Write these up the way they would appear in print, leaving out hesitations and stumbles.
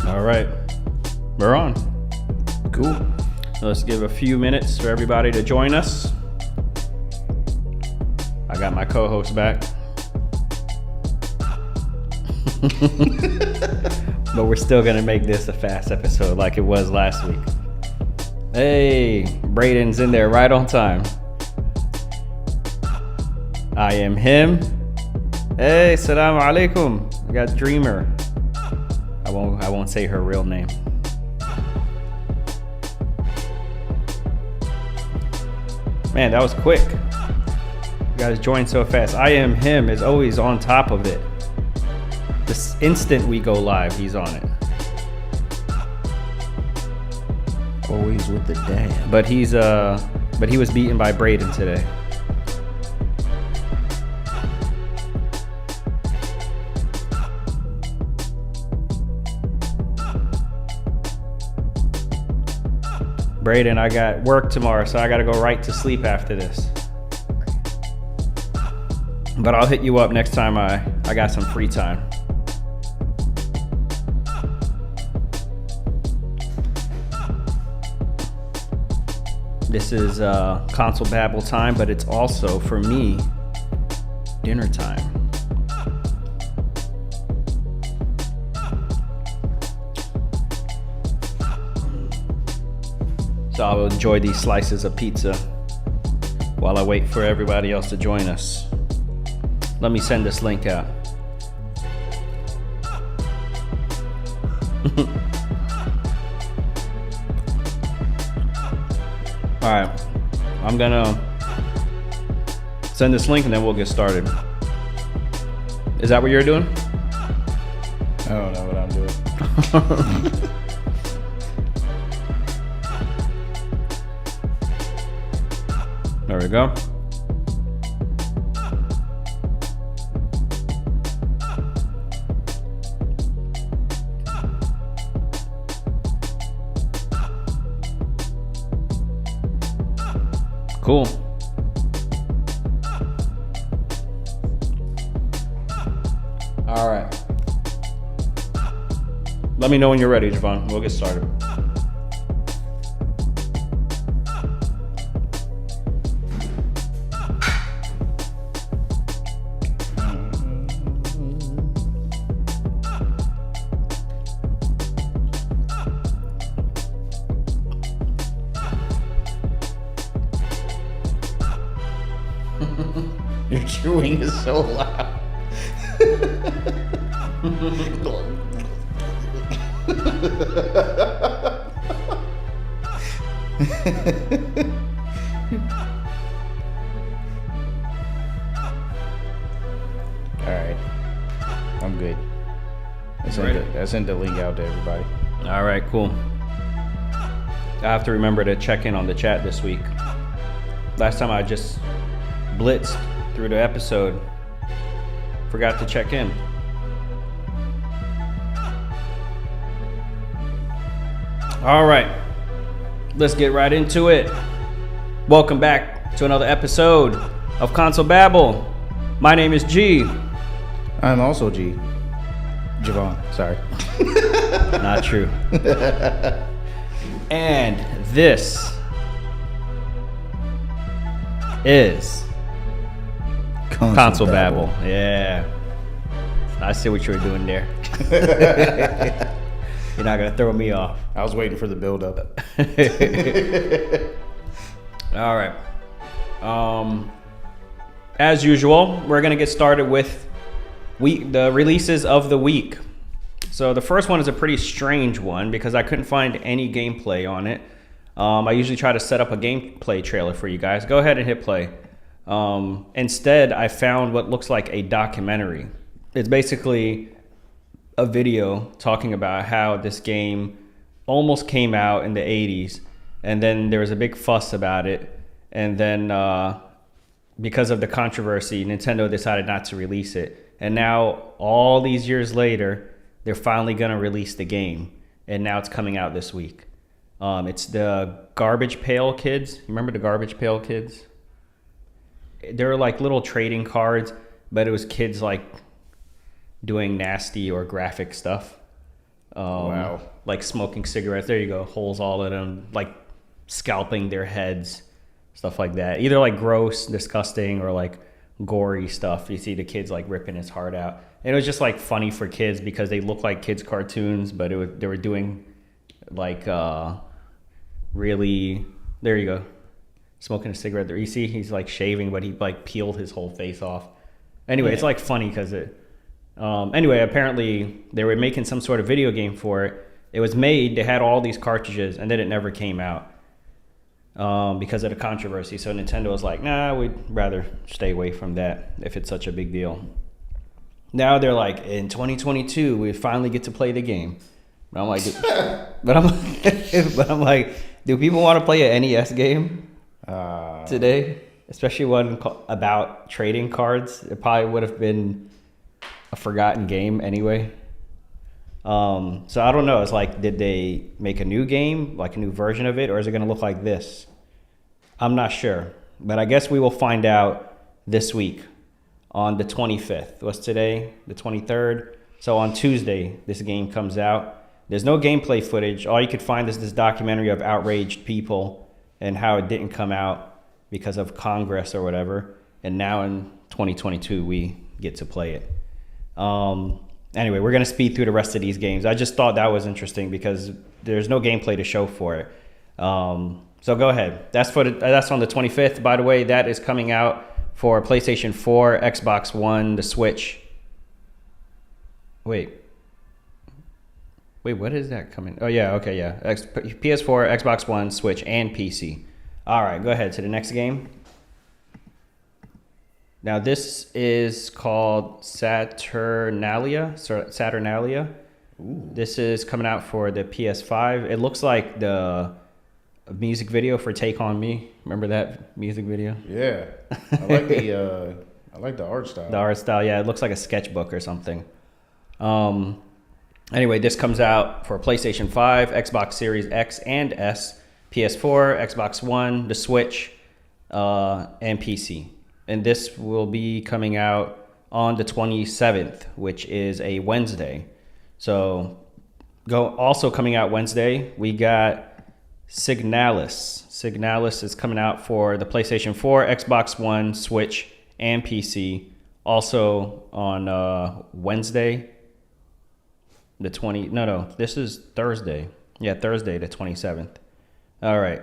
All right, we're on. Cool. So let's give a few minutes for everybody to join us. I got my co-host back. But we're still gonna make this a fast episode like it was last week. Hey, Braden's in there right on time. I am him. Hey, salam alaikum. I got Dreamer. I won't say her real name. Man, that was quick. You guys joined so fast. I am him is always on top of it. The instant we go live, he's on it. Always with the dad. But he was beaten by Braden today. Braden, I got work tomorrow, so I gotta go right to sleep after this. But I'll hit you up next time I got some free time. This is console babble time, but it's also, for me, dinner time. So I will enjoy these slices of pizza while I wait for everybody else to join us. Let me send this link out. All right, I'm gonna send this link and then we'll get started. Is that what you're doing? I don't know what I'm doing. There we go. Cool. All right. Let me know when you're ready, Javon. We'll get started. Your chewing is so loud. Alright. I'm good. I sent the link out to everybody. All right, cool. I have to remember to check in on the chat this week. Last time I just blitzed through the episode. Forgot to check in. All right, let's get right into it. Welcome back to another episode of Console Babble. My name is G. I'm also G. Javon, sorry. Not true. And this is Console Babble. Yeah. I see what you were doing there. You're not going to throw me off. I was waiting for the build up. All right. As usual, we're going to get started with the releases of the week. So the first one is a pretty strange one because I couldn't find any gameplay on it. I usually try to set up a gameplay trailer for you guys. Go ahead and hit play. Instead, I found what looks like a documentary. It's basically a video talking about how this game almost came out in the 80s, and then there was a big fuss about it, and then because of the controversy, Nintendo decided not to release it. And now, all these years later, they're finally going to release the game, and now it's coming out this week. It's the Garbage Pail Kids. You remember the Garbage Pail Kids? They were like little trading cards, but it was kids like doing nasty or graphic stuff. Wow. Like smoking cigarettes. There you go. Holes all in them. Like scalping their heads, stuff like that. Either like gross, disgusting, or like gory stuff. You see the kids like ripping his heart out. And it was just like funny for kids because they look like kids cartoons, but they were doing like really. There you go. Smoking a cigarette there. You see he's like shaving, but he like peeled his whole face off. Anyway, It's like funny because it. Anyway, apparently they were making some sort of video game for it. It was made. They had all these cartridges, and then it never came out because of the controversy. So Nintendo was like, "Nah, we'd rather stay away from that if it's such a big deal." Now they're like, in 2022, we finally get to play the game. But I'm like, but I'm like, do people want to play an NES game today? Especially one about trading cards. It probably would have been a forgotten game anyway. So I don't know. It's like, did they make a new game, like a new version of it, or is it going to look like this? I'm not sure. But I guess we will find out this week on the 25th. What's today? The 23rd. So on Tuesday, this game comes out. There's no gameplay footage. All you could find is this documentary of outraged people and how it didn't come out because of Congress or whatever. And now in 2022, we get to play it. Anyway, we're going to speed through the rest of these games. I just thought that was interesting because there's no gameplay to show for it. So go ahead. That's on the 25th. By the way, that is coming out for PlayStation 4, Xbox One, the Switch. Wait, what is that coming? Oh, yeah, okay, yeah. PS4, Xbox One, Switch, and PC. All right, go ahead to the next game. Now, this is called Saturnalia. Ooh. This is coming out for the PS5. It looks like the music video for Take On Me. Remember that music video? Yeah. I like the art style. The art style, yeah. It looks like a sketchbook or something. Anyway, this comes out for PlayStation 5, Xbox Series X and S, PS4, Xbox One, the Switch, and PC. And this will be coming out on the 27th, which is a Wednesday. So also coming out Wednesday, we got Signalis. Signalis is coming out for the PlayStation 4, Xbox One, Switch, and PC. Also on Wednesday, this is Thursday. Yeah, Thursday the 27th. All right.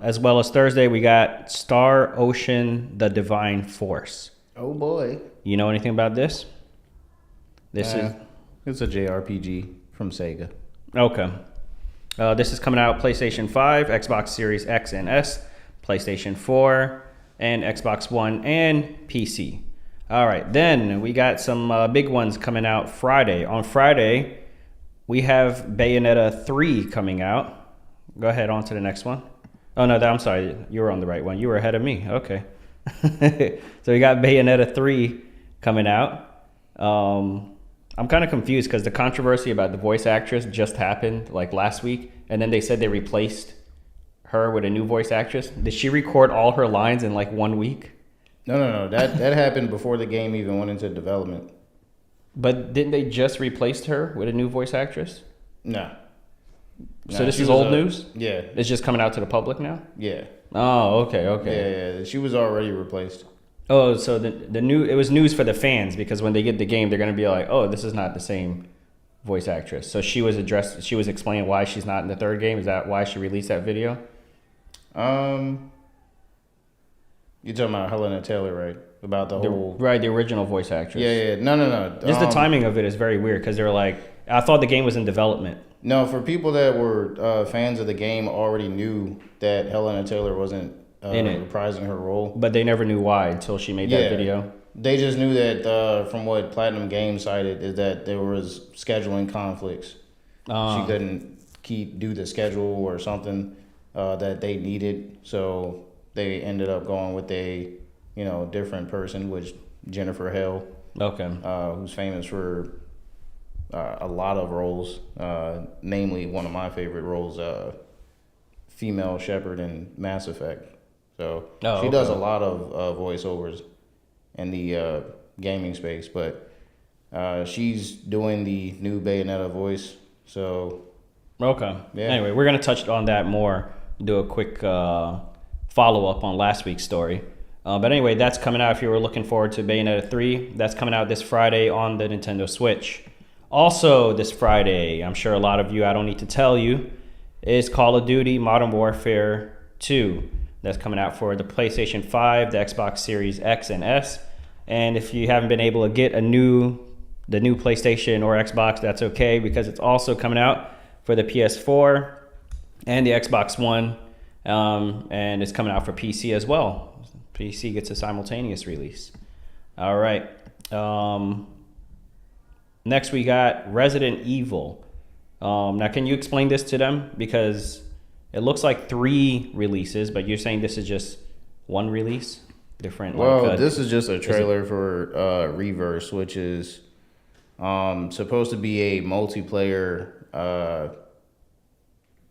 As well as Thursday, we got Star Ocean: The Divine Force. Oh boy. You know anything about this? It's a JRPG from Sega. Okay. This is coming out PlayStation 5, Xbox Series X and S, PlayStation 4, and Xbox One and PC. All right. Then we got some big ones coming out Friday. On Friday, we have Bayonetta 3 coming out. Go ahead, on to the next one. Oh, no, I'm sorry. You were on the right one. You were ahead of me. Okay. So we got Bayonetta 3 coming out. I'm kind of confused because the controversy about the voice actress just happened like last week. And then they said they replaced her with a new voice actress. Did she record all her lines in like 1 week? No. That happened before the game even went into development. But didn't they just replace her with a new voice actress? No. So this is old news? Yeah. It's just coming out to the public now? Yeah. Oh, okay. Yeah. She was already replaced. Oh, so it was news for the fans because when they get the game, they're gonna be like, oh, this is not the same voice actress. So she was explaining why she's not in the third game. Is that why she released that video? You're talking about Helena Taylor, right? About the original voice actress. Yeah. No. Just the timing of it is very weird because they're like, I thought the game was in development. No, for people that were fans of the game already knew that Helena Taylor wasn't reprising her role. But they never knew why until she made that video. They just knew that from what Platinum Games cited is that there was scheduling conflicts. She couldn't do the schedule or something that they needed. So they ended up going with a different person, which Jennifer Hale. Okay. Who's famous for a lot of roles, namely one of my favorite roles, female Shepard in Mass Effect. So she does a lot of voiceovers in the gaming space, but she's doing the new Bayonetta voice. So Okay. Yeah. Anyway, we're gonna touch on that more. Do a quick follow up on last week's story. But anyway, that's coming out. If you were looking forward to Bayonetta 3, that's coming out this Friday on the Nintendo Switch. Also, this Friday, I'm sure a lot of you, I don't need to tell you, is Call of Duty Modern Warfare 2. That's coming out for the PlayStation 5, the Xbox Series X and S. And if you haven't been able to get the new PlayStation or Xbox, that's okay, because it's also coming out for the PS4 and the Xbox One, and it's coming out for PC as well. PC gets a simultaneous release. All right. Next, we got Resident Evil. Now, can you explain this to them? Because it looks like 3 releases, but you're saying this is just one release? Different. Well, this is just a trailer for Reverse, which is supposed to be a multiplayer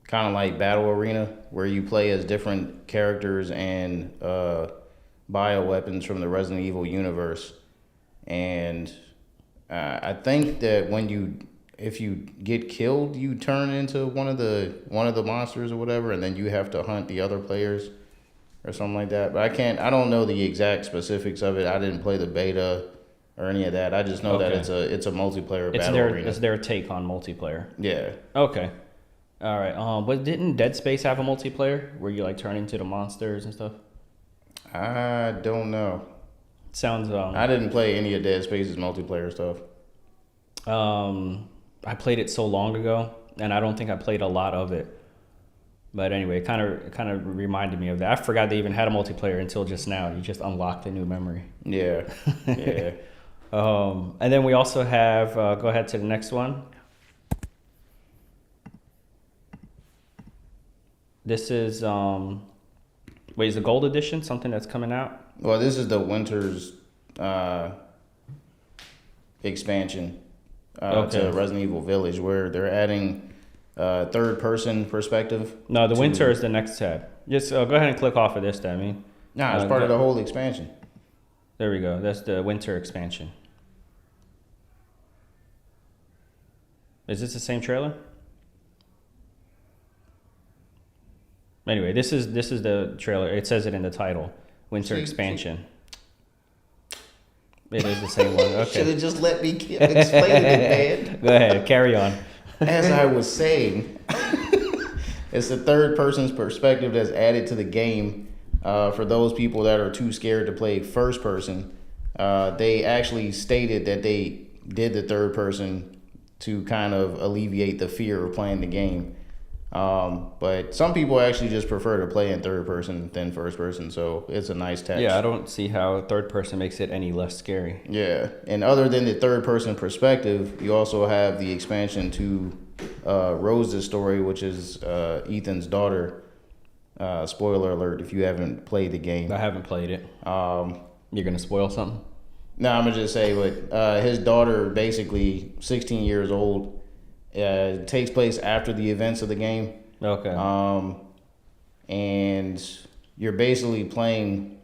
kind of like battle arena where you play as different characters and bioweapons from the Resident Evil universe. And I think that if you get killed, you turn into one of the monsters or whatever, and then you have to hunt the other players or something like that. But I don't know the exact specifics of it. I didn't play the beta or any of that. I just know that it's a multiplayer battle arena. It's their take on multiplayer. Yeah. Okay. All right. But didn't Dead Space have a multiplayer where you like turn into the monsters and stuff? I don't know. Sounds. I didn't play any of Dead Space's multiplayer stuff. I played it so long ago, and I don't think I played a lot of it. But anyway, it kind of reminded me of that. I forgot they even had a multiplayer until just now. You just unlocked a new memory. Yeah. Yeah. And then we also have. Go ahead to the next one. This is is the gold edition something that's coming out? Well, this is the Winter's expansion to Resident Evil Village, where they're adding third-person perspective. No, the Winter is the next tab. Just go ahead and click off of this, Demi. Nah, it's part of the whole expansion. There we go. That's the Winter expansion. Is this the same trailer? Anyway, this is the trailer. It says it in the title. Winter expansion. It is the same one. Okay. Should have just let me explain it, man. Go ahead, carry on. As I was saying, it's the third person's perspective that's added to the game. For those people that are too scared to play first person, they actually stated that they did the third person to kind of alleviate the fear of playing the game. But some people actually just prefer to play in third person than first person, so it's a nice touch. Yeah, I don't see how third person makes it any less scary. Yeah, and other than the third person perspective, you also have the expansion to Rose's story, which is Ethan's daughter. Spoiler alert if you haven't played the game. I haven't played it. You're gonna spoil something? No, I'm gonna just say, but his daughter, basically 16 years old. It takes place after the events of the game. Okay. And you're basically playing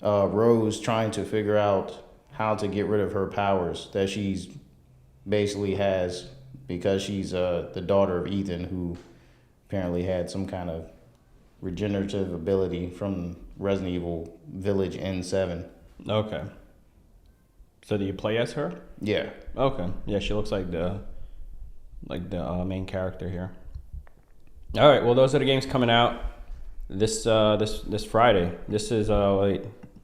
Rose trying to figure out how to get rid of her powers that she's basically has because she's the daughter of Ethan, who apparently had some kind of regenerative ability from Resident Evil Village N7. Okay. So do you play as her? Yeah. Okay. Yeah, she looks like the main character here. All right. Well, those are the games coming out this Friday. This is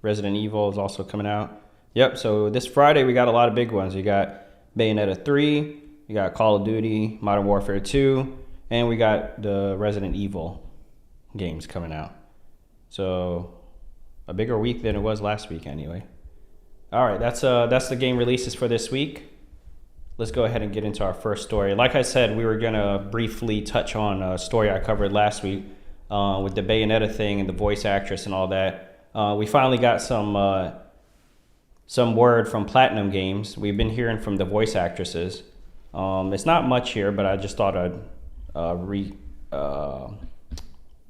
Resident Evil is also coming out. Yep. So this Friday we got a lot of big ones. You got Bayonetta 3, you got Call of Duty Modern Warfare 2, and we got the Resident Evil games coming out. So a bigger week than it was last week, anyway. All right. That's the game releases for this week. Let's go ahead and get into our first story. Like I said, we were going to briefly touch on a story I covered last week with the Bayonetta thing and the voice actress and all that. We finally got some word from Platinum Games. We've been hearing from the voice actresses. It's not much here, but I just thought I'd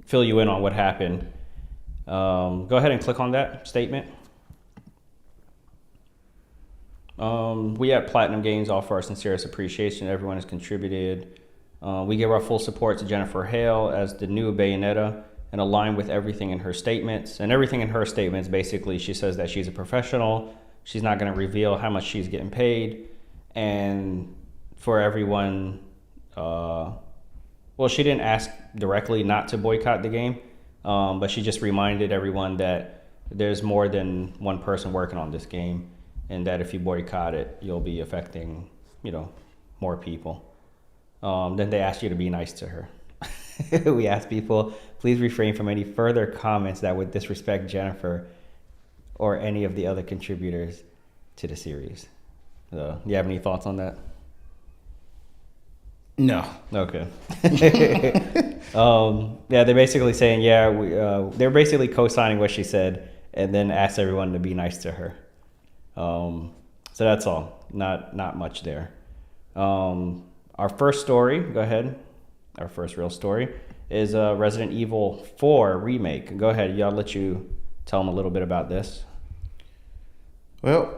fill you in on what happened. Go ahead and click on that statement. We at Platinum Games offer our sincerest appreciation. Everyone has contributed. We give our full support to Jennifer Hale as the new Bayonetta and align with everything in her statements. And everything in her statements, basically, she says that she's a professional. She's not going to reveal how much she's getting paid. And for everyone, well, she didn't ask directly not to boycott the game, but she just reminded everyone that there's more than one person working on this game, and that if you boycott it, you'll be affecting, more people. Then they asked you to be nice to her. We asked people, please refrain from any further comments that would disrespect Jennifer or any of the other contributors to the series. Do you have any thoughts on that? No. Okay. Yeah, they're basically saying, they're basically co-signing what she said, and then asked everyone to be nice to her. So that's all. Not much there. Our first story, go ahead. Our first real story is Resident Evil 4 Remake. Go ahead. I'll let you tell them a little bit about this. Well,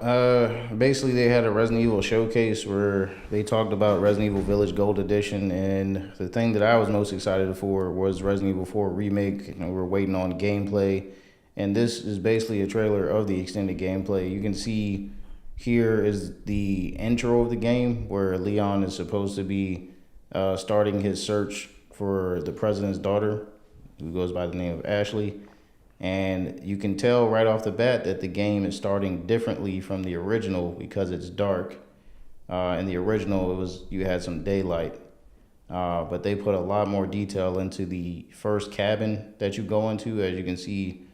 basically they had a Resident Evil showcase where they talked about Resident Evil Village Gold Edition, and the thing that I was most excited for was Resident Evil 4 Remake. We're waiting on gameplay, and this is basically a trailer of the extended gameplay. You can see here is the intro of the game where Leon is supposed to be starting his search for the president's daughter, who goes by the name of Ashley. And you can tell right off the bat that the game is starting differently from the original because it's dark. In the original, you had some daylight, but they put a lot more detail into the first cabin that you go into. As you can see,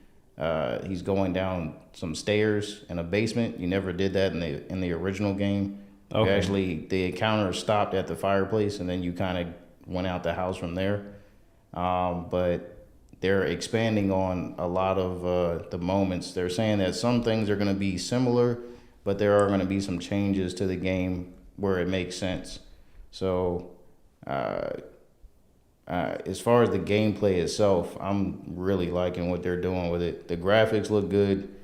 he's going down some stairs in a basement. You never did that in the original game. Okay. Actually, the encounter stopped at the fireplace, and then you kind of went out the house from there. But they're expanding on a lot of the moments. They're saying that some things are going to be similar, but there are going to be some changes to the game where it makes sense. So as far as the gameplay itself, I'm really liking what they're doing with it. The graphics look good.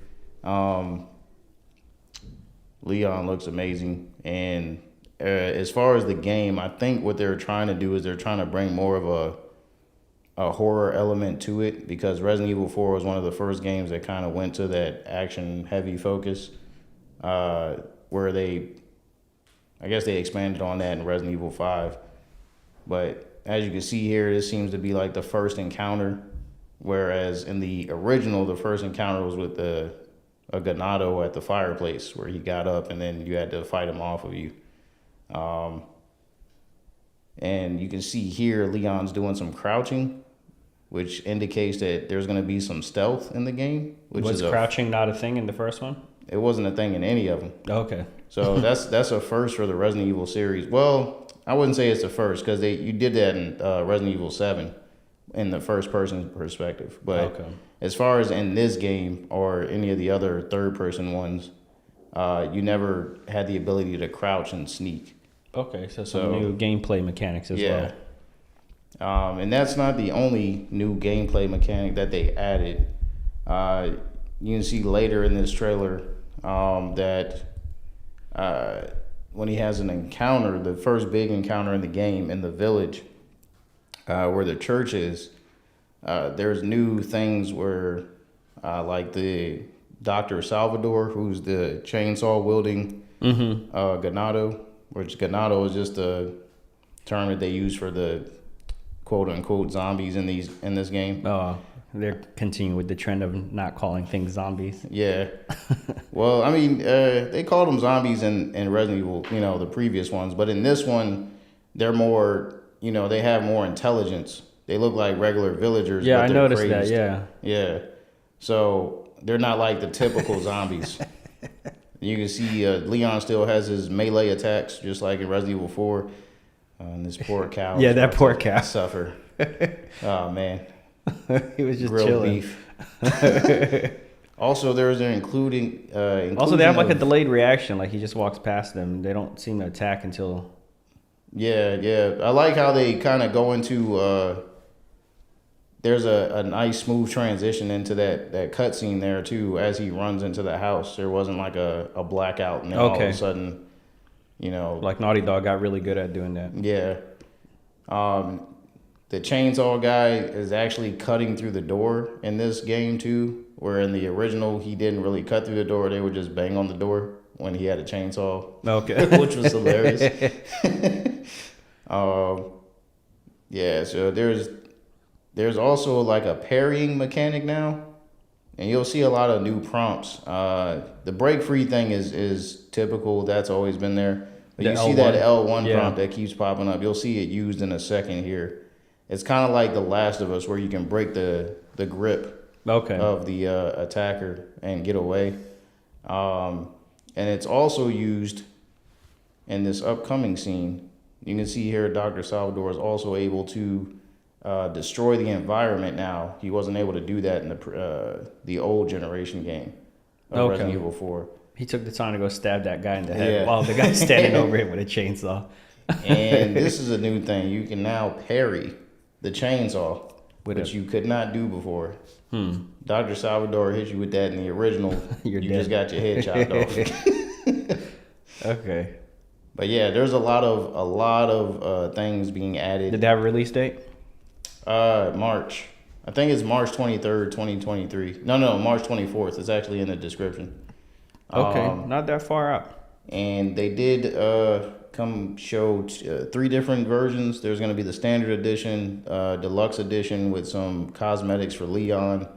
Leon looks amazing. And as far as the game, I think what they're trying to do is they're trying to bring more of a horror element to it, because Resident Evil 4 was one of the first games that kind of went to that action heavy focus, where I guess they expanded on that in Resident Evil 5. But as you can see here, this seems to be like the first encounter, whereas in the original, the first encounter was with a Ganado at the fireplace, where he got up and then you had to fight him off of you. And you can see here Leon's doing some crouching, which indicates that there's going to be some stealth in the game. Was crouching not a thing in the first one? It wasn't a thing in any of them. Okay. So that's a first for the Resident Evil series. Well, I wouldn't say it's the first, because you did that in Resident Evil 7 in the first person perspective. But as far as in this game or any of the other third person ones, you never had the ability to crouch and sneak. Okay, so some new gameplay mechanics as well. And that's not the only new gameplay mechanic that they added. You can see later in this trailer that when he has an encounter, the first big encounter in the game in the village, where the church is, there's new things where, like the Dr. Salvador, who's the chainsaw wielding Ganado, which Ganado is just a term that they use for the quote unquote zombies in this game. Oh, they're continuing with the trend of not calling things zombies. Yeah. Well, I mean, they called them zombies in Resident Evil, the previous ones, but in this one, they're more, they have more intelligence. They look like regular villagers. Yeah, but I they're noticed crazed. that. Yeah. Yeah. So they're not like the typical zombies. You can see Leon still has his melee attacks, just like in Resident Evil 4. And this poor cow. Yeah, that poor cow. Suffer. Oh, man. He was just grilled chilling. Beef. Also, there's an including. Also, they have like a delayed reaction. Like he just walks past them. They don't seem to attack until. Yeah. I like how they kind of go into. there's a nice smooth transition into that cutscene there too as he runs into the house. There wasn't like a blackout and then all of a sudden, like Naughty Dog got really good at doing that. Yeah. The chainsaw guy is actually cutting through the door in this game too, where in the original he didn't really cut through the door. They would just bang on the door when he had a chainsaw. Okay. Which was hilarious. Yeah, so there's also like a parrying mechanic now, and you'll see a lot of new prompts. The break free thing is typical. That's always been there. But you see that L1 prompt that keeps popping up. You'll see it used in a second here. It's kind of like The Last of Us, where you can break the grip of the attacker and get away. And it's also used in this upcoming scene. You can see here Dr. Salvador is also able to destroy the environment now. He wasn't able to do that in the old generation game of Resident Evil 4. He took the time to go stab that guy in the head while the guy's standing over him with a chainsaw. And this is a new thing. You can now parry the chainsaw, which you could not do before. Dr. Salvador hit you with that in the original. You just got your head chopped off. Okay. But yeah, there's a lot of things being added. Did they have a release date? March. I think it's March 23rd, 2023. No, March 24th. It's actually in the description. Okay, not that far out. And they did come show 3 different versions. There's going to be the standard edition, deluxe edition with some cosmetics for Leon,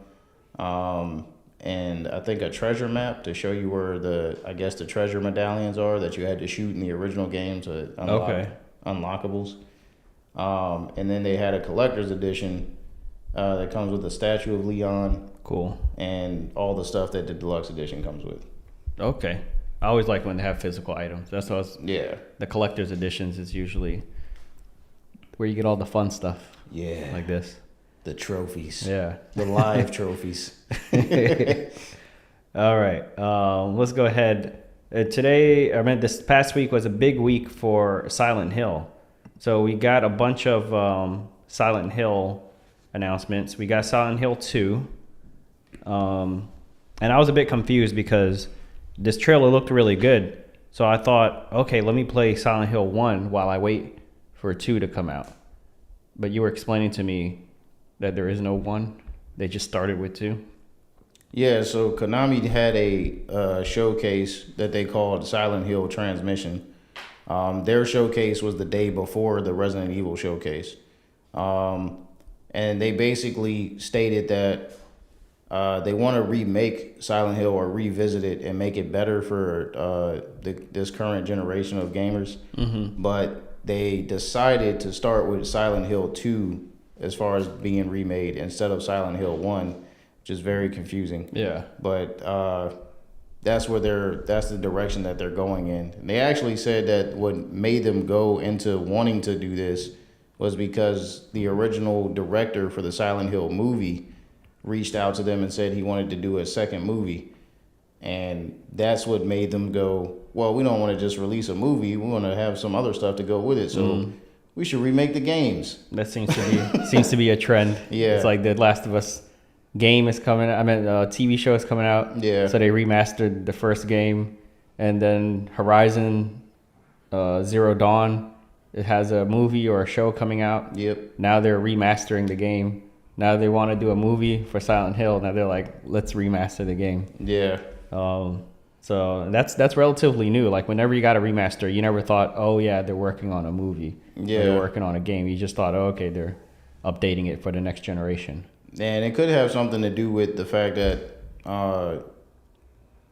and I think a treasure map to show you where the treasure medallions are that you had to shoot in the original game to unlock unlockables. And then they had a collector's edition that comes with a statue of Leon. Cool. And all the stuff that the deluxe edition comes with. Okay. I always like when they have physical items. That's what the collector's editions is usually where you get all the fun stuff. Yeah. Like this. The trophies. Yeah. The live trophies. All right. Let's go ahead. This past week was a big week for Silent Hill. So we got a bunch of Silent Hill announcements. We got Silent Hill 2. And I was a bit confused because this trailer looked really good. So I thought, okay, let me play Silent Hill 1 while I wait for 2 to come out. But you were explaining to me that there is no 1. They just started with 2. Yeah, so Konami had a showcase that they called Silent Hill Transmission. Their showcase was the day before the Resident Evil showcase. And they basically stated that they want to remake Silent Hill or revisit it and make it better for this current generation of gamers. Mm-hmm. But they decided to start with Silent Hill 2 as far as being remade instead of Silent Hill 1, which is very confusing. Yeah. But that's the direction that they're going in. And they actually said that what made them go into wanting to do this was because the original director for the Silent Hill movie reached out to them and said he wanted to do a second movie. And that's what made them go, well, we don't want to just release a movie. We want to have some other stuff to go with it. So we should remake the games. That seems to be a trend. Yeah. It's like the Last of Us game is coming out. TV show is coming out. Yeah. So they remastered the first game. And then Horizon Zero Dawn, it has a movie or a show coming out. Yep. Now they're remastering the game. Now they want to do a movie for Silent Hill. Now they're like, let's remaster the game. Yeah. So that's relatively new. Like whenever you got a remaster, you never thought, oh yeah, they're working on a movie. Yeah. They're working on a game. You just thought, oh, okay, they're updating it for the next generation. And it could have something to do with the fact that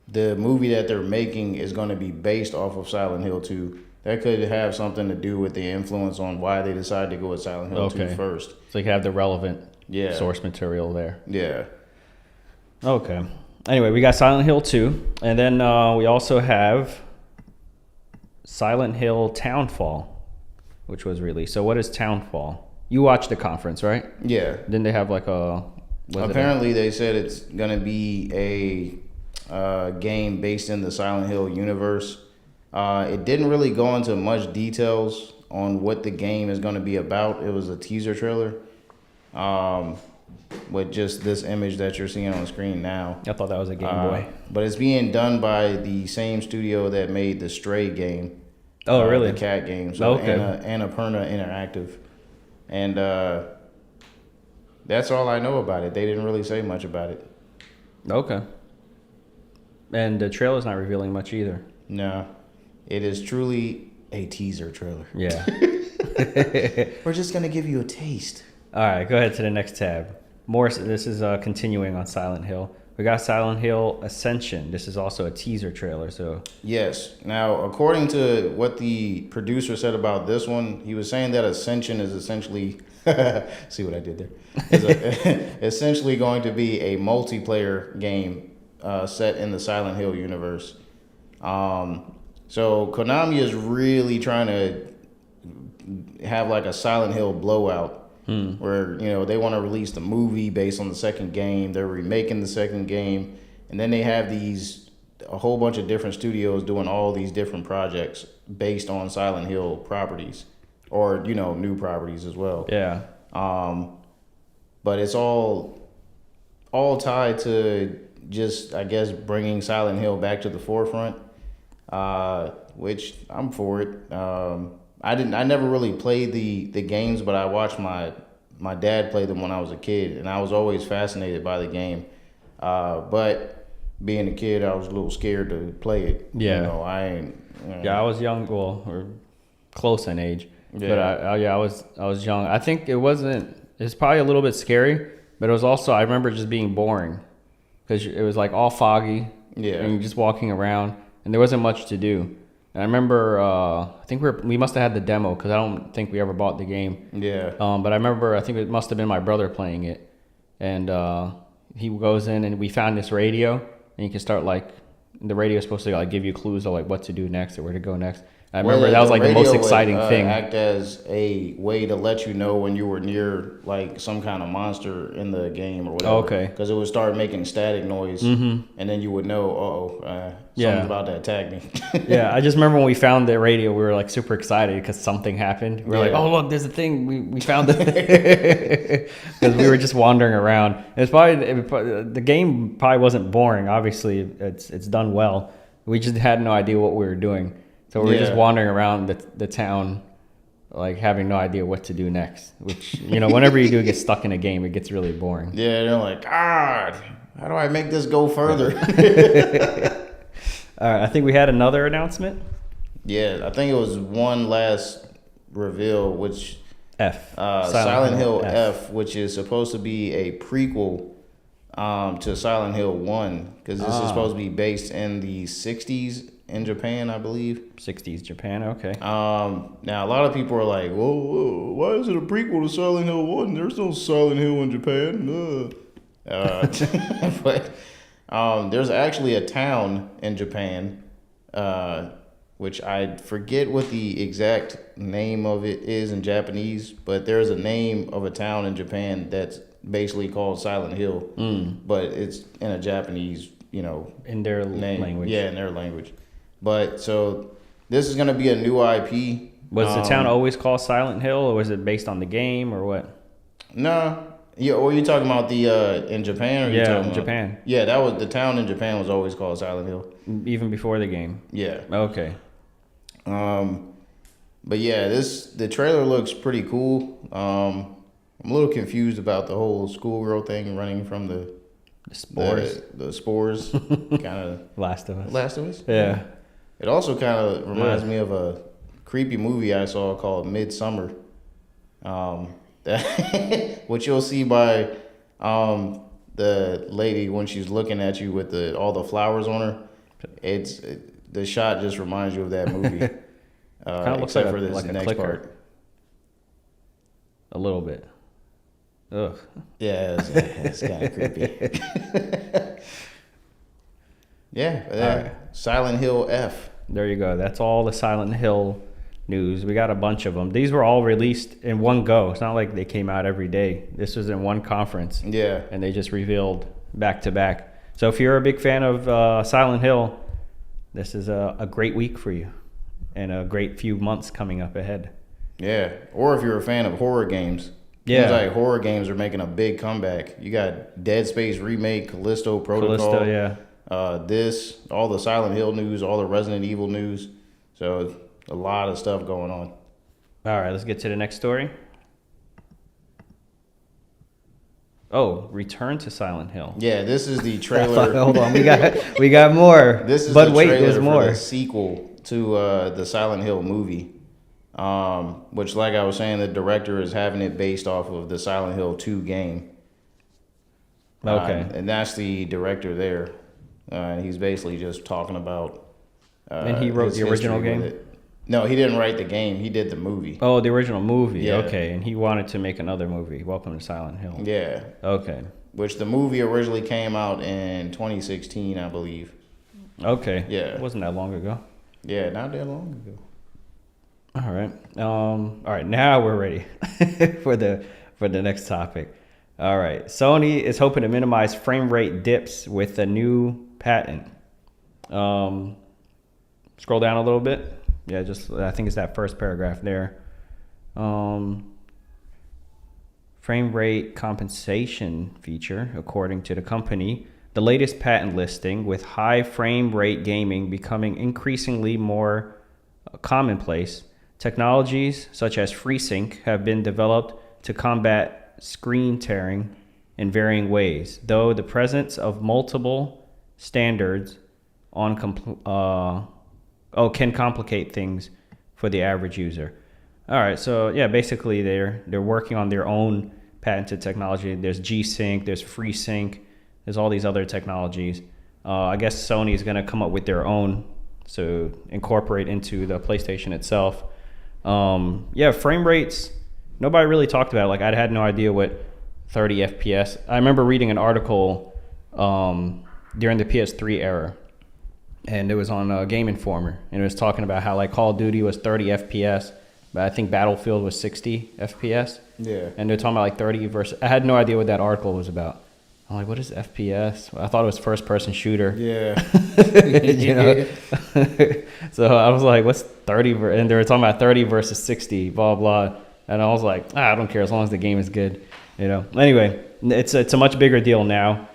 the movie that they're making is going to be based off of Silent Hill 2. That could have something to do with the influence on why they decided to go with Silent Hill 2 first. So you have the relevant source material there. Yeah. Okay. Anyway, we got Silent Hill 2. And then we also have Silent Hill Townfall, which was released. So what is Townfall? You watched the conference, right? Yeah. Didn't they have like a... Apparently they said it's going to be a game based in the Silent Hill universe. It didn't really go into much details on what the game is going to be about. It was a teaser trailer. with just this image that you're seeing on the screen now. I thought that was a Game Boy. But it's being done by the same studio that made the Stray game. Oh, really? The cat game. So Okay. Annapurna Interactive. And that's all I know about it. They didn't really say much about it. Okay. And the trailer's not revealing much either. No. It is truly a teaser trailer. Yeah. We're just going to give you a taste. All right, go ahead to the next tab. More. This is continuing on Silent Hill. We got Silent Hill Ascension. This is also a teaser trailer. So yes. Now, according to what the producer said about this one, he was saying that Ascension is essentially see what I did there. Essentially going to be a multiplayer game set in the Silent Hill universe. So Konami is really trying to have like a Silent Hill blowout. Where, they want to release the movie based on the second game. They're remaking the second game. And then they have a whole bunch of different studios doing all these different projects based on Silent Hill properties. Or, new properties as well. yeah. But it's all tied to just, I guess, bringing Silent Hill back to the forefront. Which I'm for it. I never really played the games, but I watched my dad play them when I was a kid, and I was always fascinated by the game. But being a kid, I was a little scared to play it. Yeah. I was young, or close in age. Yeah. But I was young. I think it's probably a little bit scary, but it was also, I remember just being boring because it was like all foggy. Yeah. And you're just walking around, and there wasn't much to do. And I remember, I think we must have had the demo because I don't think we ever bought the game. Yeah. But I remember, I think it must have been my brother playing it, and he goes in and we found this radio, and you can start the radio is supposed to give you clues of what to do next or where to go next. I remember that was the most exciting thing. Act as a way to let you know when you were near some kind of monster in the game or whatever. Okay. Because it would start making static noise, and then you would know, something's about to attack me. Yeah, I just remember when we found the radio, we were super excited because something happened. We were like, "Oh, look, there's a thing! We found it!" Because we were just wandering around. And it's the game probably wasn't boring. Obviously, it's done well. We just had no idea what we were doing. So we were just wandering around the town, having no idea what to do next. Which, whenever you do get stuck in a game, it gets really boring. Yeah, they're like, God, how do I make this go further? All right, I think we had another announcement. Yeah, I think it was one last reveal, which F. Silent Hill F, which is supposed to be a prequel to Silent Hill 1, because this is supposed to be based in the 60s in Japan, I believe. 60s Japan, okay. Now, a lot of people are like, whoa, why is it a prequel to Silent Hill 1? There's no Silent Hill in Japan. But there's actually a town in Japan, which I forget what the exact name of it is in Japanese, but there's a name of a town in Japan that's basically called Silent Hill, but it's in a Japanese, in their language. Yeah, in their language. But so this is going to be a new IP. Was the town always called Silent Hill, or was it based on the game, or what? No. Yeah, or you talking about the in Japan? Or you talking in Japan. About, yeah, that was the town in Japan was always called Silent Hill. Even before the game. Yeah. Okay. But yeah, the trailer looks pretty cool. I'm a little confused about the whole schoolgirl thing running from the spores. The spores, kind of. Last of Us. Last of Us. Yeah. It also kind of reminds me of a creepy movie I saw called Midsummer. Which you'll see by the lady when she's looking at you with all the flowers on her. The shot just reminds you of that movie. Kind of looks except for this next clicker. part. A little bit. Ugh. Yeah, it's kind of creepy. Yeah, right. Silent Hill F. There you go. That's all the Silent Hill news. We got a bunch of them. These were all released in one go. It's not like they came out every day. This was in one conference. Yeah. And they just revealed back to back. So if you're a big fan of Silent Hill, this is a great week for you and a great few months coming up ahead. Yeah. Or if you're a fan of horror games. Yeah. Seems like horror games are making a big comeback. You got Dead Space remake, Callisto Protocol. Yeah. All the Silent Hill news, all the Resident Evil news. So a lot of stuff going on. All right, let's get to the next story. Oh, Return to Silent Hill. Yeah, this is the trailer. Hold on, we got more. This is but the wait, trailer there's more. for the sequel to the Silent Hill movie. Which, like I was saying, the director is having it based off of the Silent Hill 2 game. Okay. And that's the director there. He's basically just talking about. And he wrote the original game? No, he didn't write the game. He did the movie. Oh, the original movie. Yeah. Okay, and he wanted to make another movie, Welcome to Silent Hill. Yeah. Okay. Which the movie originally came out in 2016, I believe. Okay. Yeah. It wasn't that long ago. Yeah, not that long ago. All right. All right. Now we're ready for the next topic. All right. Sony is hoping to minimize frame rate dips with a new patent. Scroll down a little bit. Yeah, I think it's that first paragraph there. Frame rate compensation feature, according to the company, the latest patent listing, with high frame rate gaming becoming increasingly more commonplace. Technologies such as FreeSync have been developed to combat screen tearing in varying ways, though the presence of multiple standards can complicate things for the average user. All right, so yeah, basically they're working on their own patented technology. There's G-Sync, there's FreeSync, there's all these other technologies. I guess Sony is going to come up with their own to incorporate into the PlayStation itself. Yeah, frame rates, nobody really talked about it. Like, I had no idea what 30 FPS. I remember reading an article during the PS3 era, and it was on Game Informer, and it was talking about how like Call of Duty was 30 FPS, but I think Battlefield was 60 FPS. Yeah. And they're talking about like 30 versus. I had no idea what that article was about. I'm like, what is FPS? I thought it was first person shooter. Yeah. You know? So I was like, what's 30? And they were talking about 30 versus 60, blah, blah. And I was like, I don't care as long as the game is good. You know. Anyway, it's a much bigger deal now.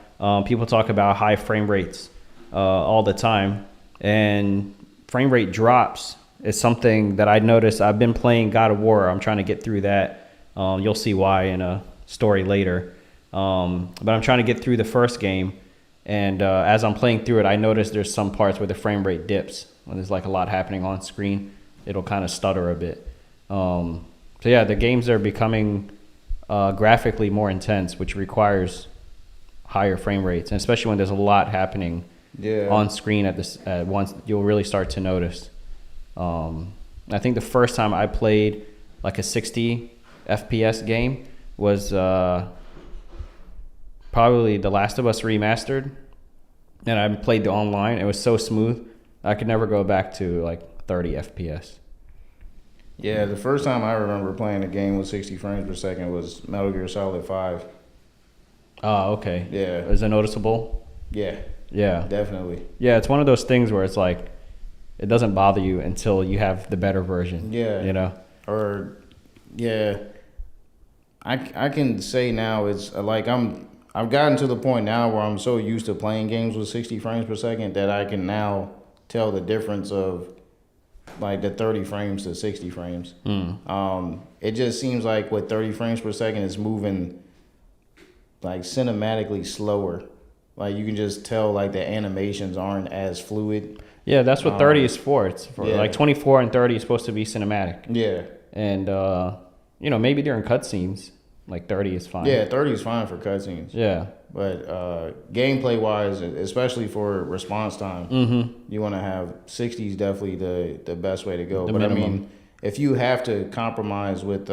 People talk about high frame rates all the time. And frame rate drops is something that I noticed. I've been playing God of War. I'm trying to get through that. You'll see why in a story later. But I'm trying to get through the first game, and as I'm playing through it, I notice there's some parts where the frame rate dips. When there's like a lot happening on screen, it'll kind of stutter a bit. So yeah, the games are becoming graphically more intense, which requires higher frame rates, and especially when there's a lot happening on screen at once, you'll really start to notice. I think the first time I played like a 60 FPS game was probably The Last of Us Remastered, and I played the online. It was so smooth. I could never go back to like 30 FPS. Yeah, the first time I remember playing a game with 60 frames per second was Metal Gear Solid 5. Oh, okay. Yeah. Is it noticeable? Yeah. Yeah. Definitely. Yeah, it's one of those things where it's like, it doesn't bother you until you have the better version. Yeah. You know? Or, yeah. I can say now it's like I've gotten to the point now where I'm so used to playing games with 60 frames per second that I can now tell the difference of like the 30 frames to 60 frames. It just seems like with 30 frames per second, it's moving like cinematically slower. Like you can just tell like the animations aren't as fluid. Yeah, that's what 30 is for. It's for Yeah. like 24 and 30 is supposed to be cinematic. Yeah. And, you know, maybe during cutscenes, like 30 is fine. Yeah, 30 is fine for cutscenes. Yeah. But gameplay wise, especially for response time, you want to have 60 is definitely the best way to go. The but minimum. I mean, if you have to compromise with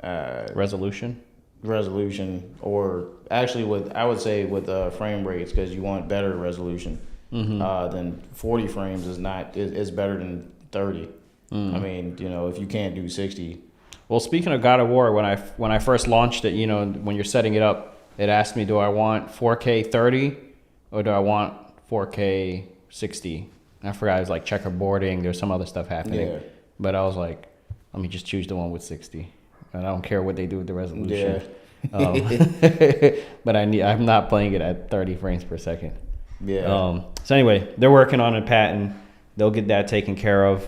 Resolution. or actually I would say with frame rates, because you want better resolution, then 40 frames is better than 30. I mean, you know, if you can't do 60. Well, speaking of God of War, when I first launched it, you know, when you're setting it up, it asked me, do I want 4K 30 or do I want 4K 60? I forgot, it was like checkerboarding. There's some other stuff happening. Yeah. But I was like, let me just choose the one with 60. and I don't care what they do with the resolution. Yeah. But I'm not playing it at 30 frames per second. Yeah. So anyway, they're working on a patent. They'll get that taken care of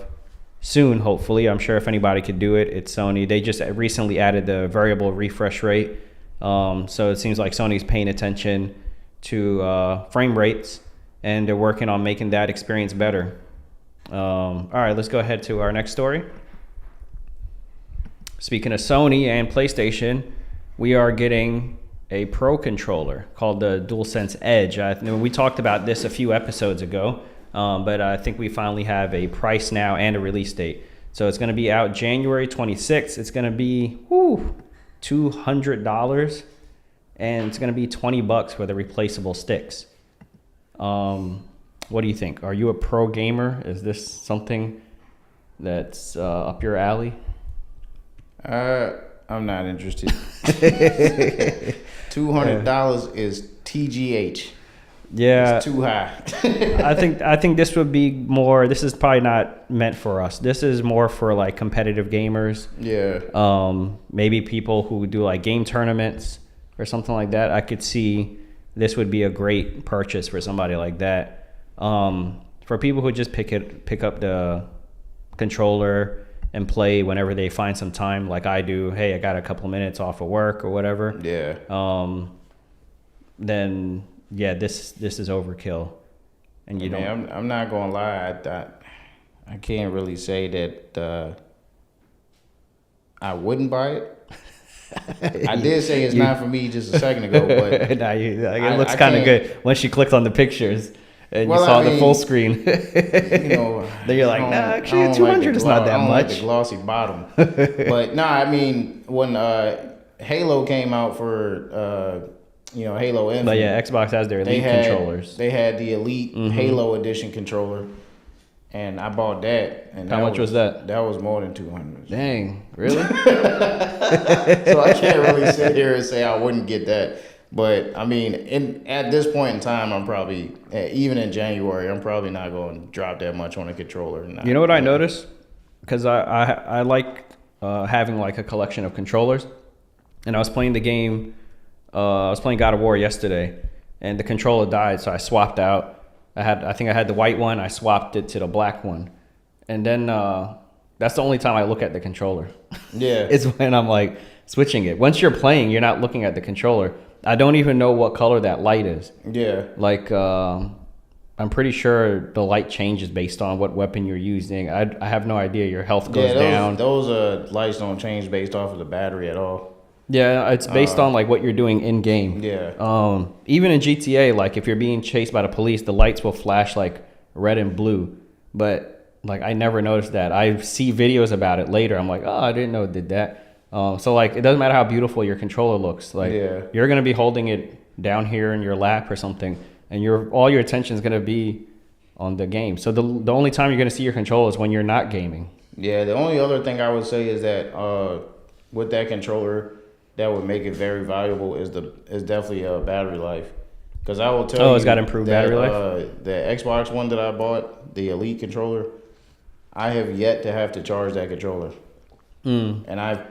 soon, hopefully. I'm sure if anybody could do it, it's Sony. They just recently added the variable refresh rate. So it seems like Sony's paying attention to frame rates, and they're working on making that experience better. All right, let's go ahead to our next story. Speaking of Sony and PlayStation, we are getting a Pro controller called the DualSense Edge. We talked about this a few episodes ago, but I think we finally have a price now and a release date. So it's going to be out January 26th. It's going to be $200, and it's going to be $20 for the replaceable sticks. What do you think? Are you a pro gamer? Is this something that's up your alley? I'm not interested. $200 is TGH. Yeah, It's too high. I think this would be more. This is probably not meant for us. This is more for like competitive gamers. Yeah. Maybe people who do like game tournaments or something like that. I could see this would be a great purchase for somebody like that. For people who just pick up the controller and play whenever they find some time, like I do. Hey, I got a couple minutes off of work or whatever. Yeah. Then yeah, this is overkill. And I'm not gonna lie. I can't really say that I wouldn't buy it. I did say it's not for me just a second ago, but nah, it looks kind of good once you clicked on the pictures and you saw the full screen. Then you're like, nah, actually, 200 is not that much. Like the glossy bottom, but nah, I mean, when Halo came out for Halo Infinite, but yeah, Xbox has their Elite controllers. They had the Elite Halo Edition controller, and I bought that. And how much was that? That was more than $200. Dang, really? So I can't really sit here and say I wouldn't get that. But I mean, at this point in time, I'm probably, even in January, I'm probably not going to drop that much on a controller. You know what I noticed? Because I like having like a collection of controllers, and I was playing the game. I was playing God of War yesterday, and the controller died, so I swapped out. I think I had the white one. I swapped it to the black one, and then that's the only time I look at the controller. Yeah, it's when I'm like switching it. Once you're playing, you're not looking at the controller. I don't even know what color that light is. Yeah, like I'm pretty sure the light changes based on what weapon you're using. I have no idea. Your health goes down. Those lights don't change based off of the battery at all. Yeah, it's based on like what you're doing in game. Yeah. Even in GTA, like if you're being chased by the police, the lights will flash like red and blue. But like I never noticed that. I see videos about it later. I'm like, oh, I didn't know it did that. So like it doesn't matter how beautiful your controller looks. Like you're gonna be holding it down here in your lap or something, and all your attention is gonna be on the game. So the only time you're gonna see your controller is when you're not gaming. Yeah. The only other thing I would say is that with that controller, that would make it very valuable is definitely battery life. Because I will tell you, it's got improved battery life. The Xbox one that I bought, the Elite controller, I have yet to have to charge that controller, and I've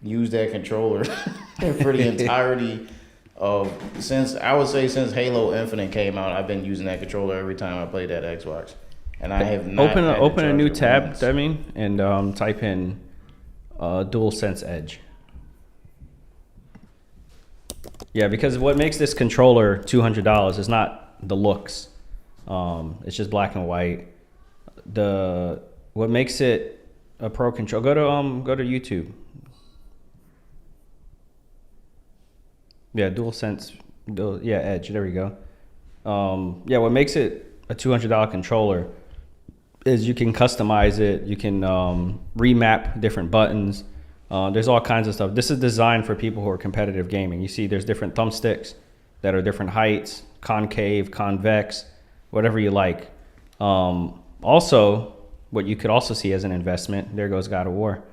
used that controller for the entirety of since Halo Infinite came out. I've been using that controller every time I played that Xbox, and I have not open a new tab. And type in DualSense Edge. Yeah, because what makes this controller $200 is not the looks. It's just black and white. What makes it a pro controller? Go to YouTube. Yeah, DualSense. Edge. There we go. What makes it a $200 controller is you can customize it. You can remap different buttons. There's all kinds of stuff. This is designed for people who are competitive gaming. You see there's different thumbsticks that are different heights, concave, convex, whatever you like. Also, what you could also see as an investment, there goes God of War,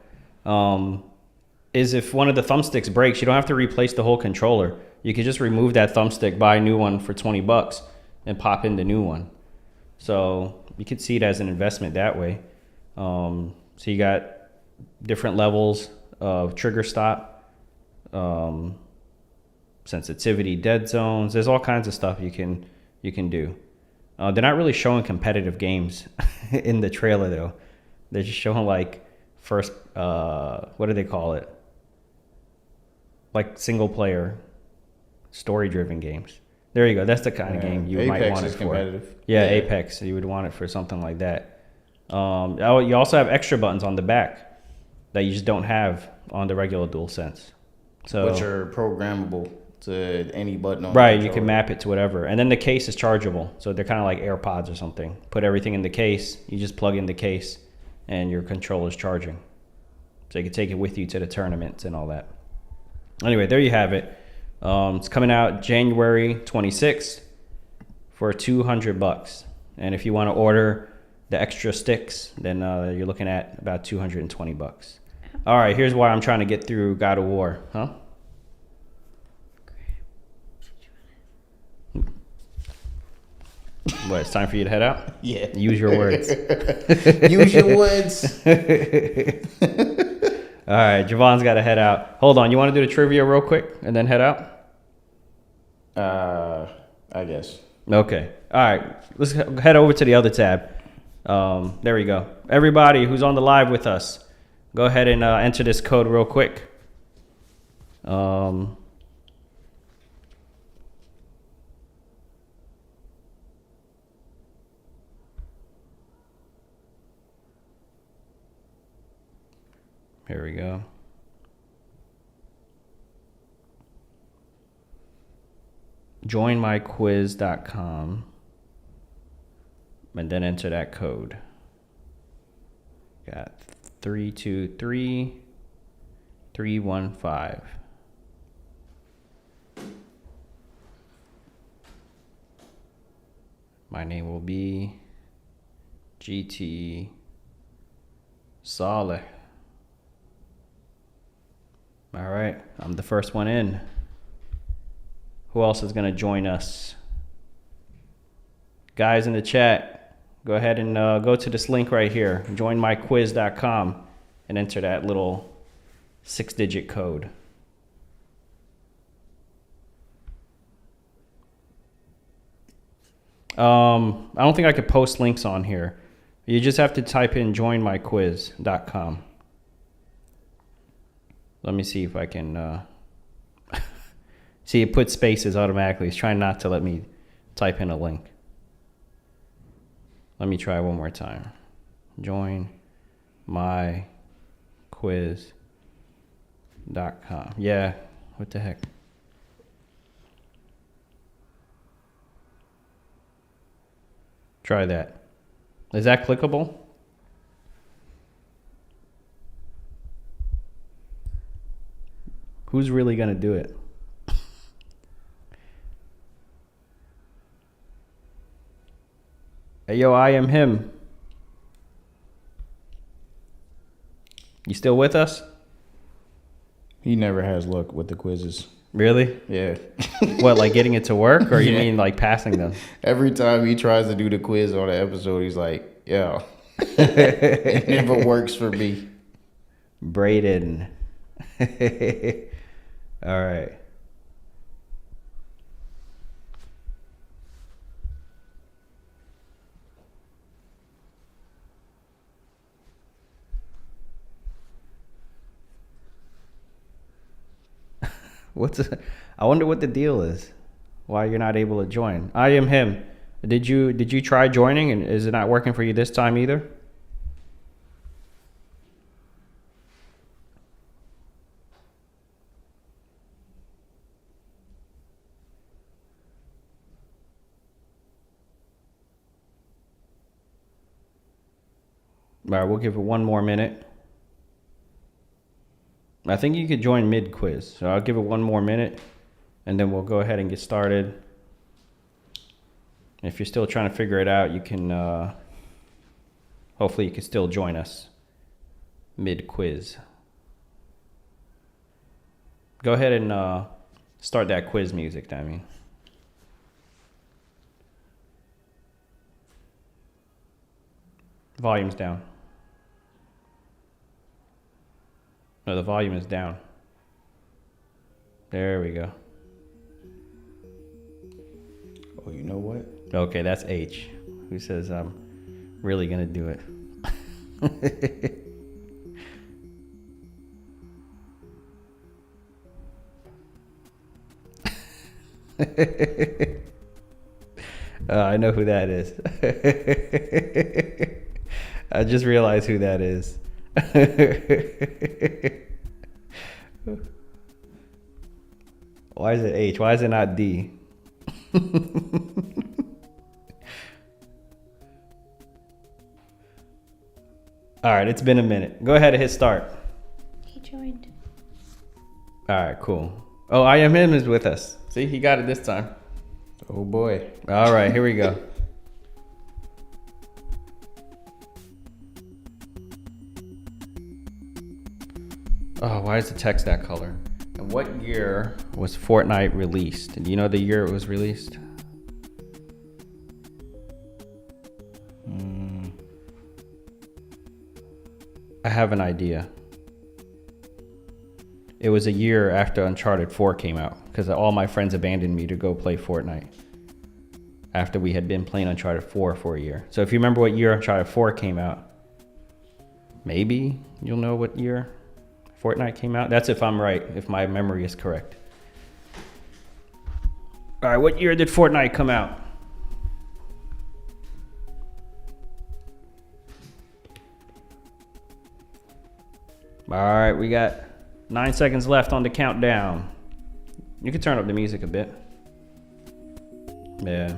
is if one of the thumbsticks breaks, you don't have to replace the whole controller. You could just remove that thumbstick, buy a new one for $20 and pop in the new one. So you could see it as an investment that way. So you got different levels trigger stop, sensitivity, dead zones. There's all kinds of stuff you can do. They're not really showing competitive games in the trailer though. They're just showing like first, what do they call it? Like single player, story driven games. There you go. That's the kind of game you might want it for. Competitive. Yeah, Apex. You would want it for something like that. You also have extra buttons on the back that you just don't have on the regular DualSense. So, which are programmable to any button on the right, controller. you can map it to whatever. And then the case is chargeable. So they're kind of like AirPods or something. Put everything in the case. You just plug in the case and your controller's charging. So you can take it with you to the tournaments and all that. Anyway, there you have it. It's coming out January 26th for $200. And if you want to order the extra sticks, then you're looking at about $220. All right, here's why I'm trying to get through God of War. Huh? What, it's time for you to head out? Yeah. Use your words. Use your words. All right, Javon's got to head out. Hold on, you want to do the trivia real quick and then head out? I guess. Okay. All right, let's head over to the other tab. There we go. Everybody who's on the live with us, go ahead and enter this code real quick. Here we go. Joinmyquiz.com and then enter that code. Got 323315. My name will be GT Saleh. All right, I'm the first one in. Who else is going to join us? Guys in the chat, go ahead and go to this link right here, joinmyquiz.com, and enter that little 6-digit code. I don't think I could post links on here. You just have to type in joinmyquiz.com. Let me see if I can... See, it puts spaces automatically. It's trying not to let me type in a link. Let me try one more time. Joinmyquiz.com. Yeah, what the heck? Try that. Is that clickable? Who's really going to do it? Hey, yo, I am him. You still with us? He never has luck with the quizzes. Really? Yeah. What, like getting it to work, or you mean like passing them? Every time he tries to do the quiz on the episode, he's like, yeah. It never works for me. Braden. All right. I wonder what the deal is. Why you're not able to join? I am him. Did you try joining, and is it not working for you this time either? All right, we'll give it one more minute. I think you could join mid-quiz, so I'll give it one more minute, and then we'll go ahead and get started. If you're still trying to figure it out, you can, hopefully you can still join us mid-quiz. Go ahead and start that quiz music, Damien. Volume's down. No, the volume is down. There we go. Oh, you know what? Okay, that's H. Who says I'm really gonna do it? I know who that is. I just realized who that is. Why is it H? Why is it not D? All right, it's been a minute. Go ahead and hit start. He joined. All right, cool. Oh, I am him is with us. See, he got it this time. Oh boy. All right, here we go. Oh, why is the text that color? And what year was Fortnite released? Do you know the year it was released? I have an idea. It was a year after Uncharted 4 came out because all my friends abandoned me to go play Fortnite after we had been playing Uncharted 4 for a year. So if you remember what year Uncharted 4 came out, maybe you'll know what year Fortnite came out. That's if I'm right, if my memory is correct. All right, what year did Fortnite come out? All right, we got 9 seconds left on the countdown. You can turn up the music a bit. Yeah.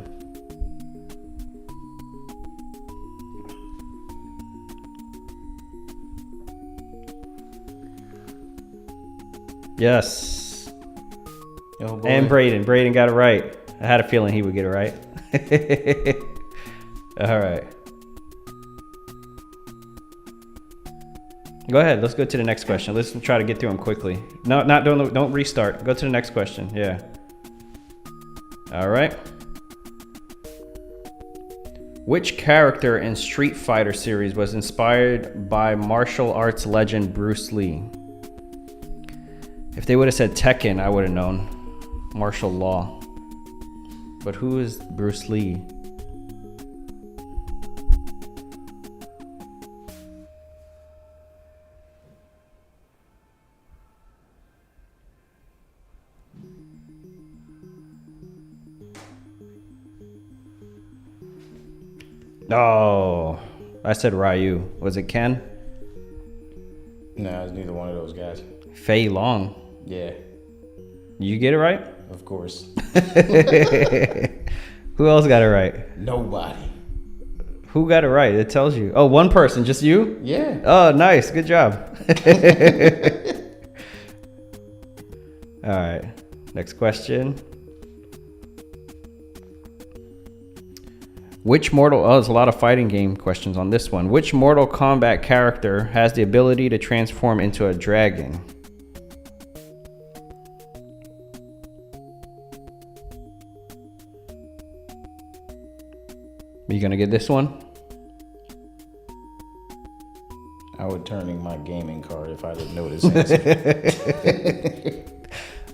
Yes. Oh boy. And Braden. Braden got it right. I had a feeling he would get it right. All right. Go ahead. Let's go to the next question. Let's try to get through them quickly. No, don't restart. Go to the next question. Yeah. All right. Which character in Street Fighter series was inspired by martial arts legend Bruce Lee? If they would have said Tekken, I would have known. Martial law. But who is Bruce Lee? Oh, I said Ryu. Was it Ken? No, it's neither one of those guys. Fei Long. Yeah, You get it right? of course. Who else got it right? Nobody. Who got it right? It tells you. Oh, one person, just you? Yeah. Oh, nice. Good job. All right. Next question. Which Mortal... Oh, there's a lot of fighting game questions on this one. Which Mortal Kombat character has the ability to transform into a dragon? Are you going to get this one? I would turn in my gaming card if I didn't know this answer.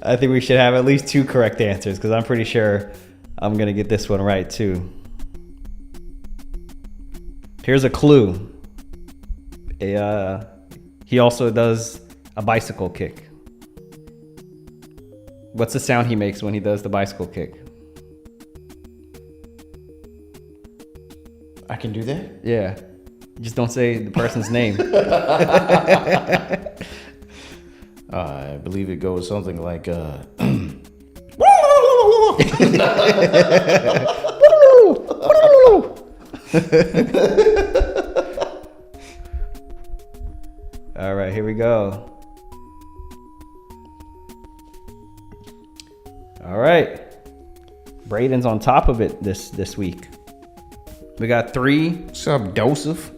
I think we should have at least 2 correct answers because I'm pretty sure I'm going to get this one right too. Here's a clue. He also does a bicycle kick. What's the sound he makes when he does the bicycle kick? I can do that? Yeah. Just don't say the person's name. I believe it goes something like, All right, here we go. All right. Braden's on top of it this week. We got 3. What's up, Joseph?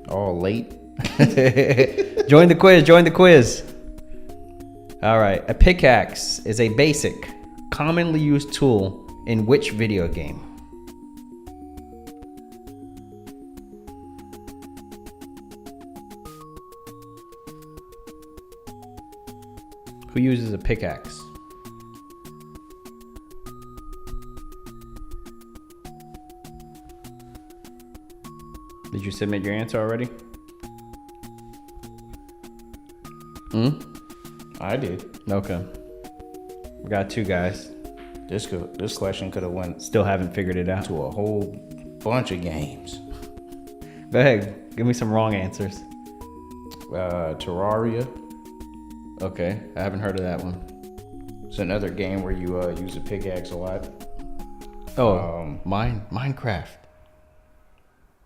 All late. Join the quiz. All right. A pickaxe is a basic, commonly used tool in which video game? Who uses a pickaxe? Did you submit your answer already? I did. Okay. We got 2 guys. This question could have went Still haven't figured it out. to a whole bunch of games. Go ahead. Give me some wrong answers. Terraria. Okay. I haven't heard of that one. It's another game where you use a pickaxe a lot. Oh, Minecraft.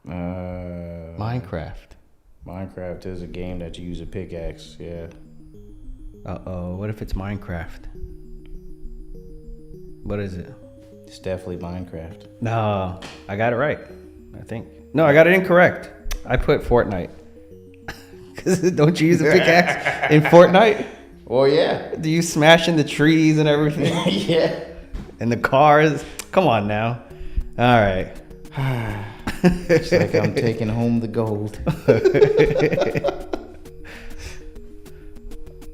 Uh, Minecraft. Minecraft is a game that you use a pickaxe. Yeah. Uh-oh. What if it's Minecraft? What is it? It's definitely Minecraft. No, I got it right. I think. No, I got it incorrect. I put Fortnite. Cause don't you use a pickaxe in Fortnite? Well, yeah. Do you smash in the trees and everything? Yeah. And the cars? Come on now. All right. It's like I'm taking home the gold.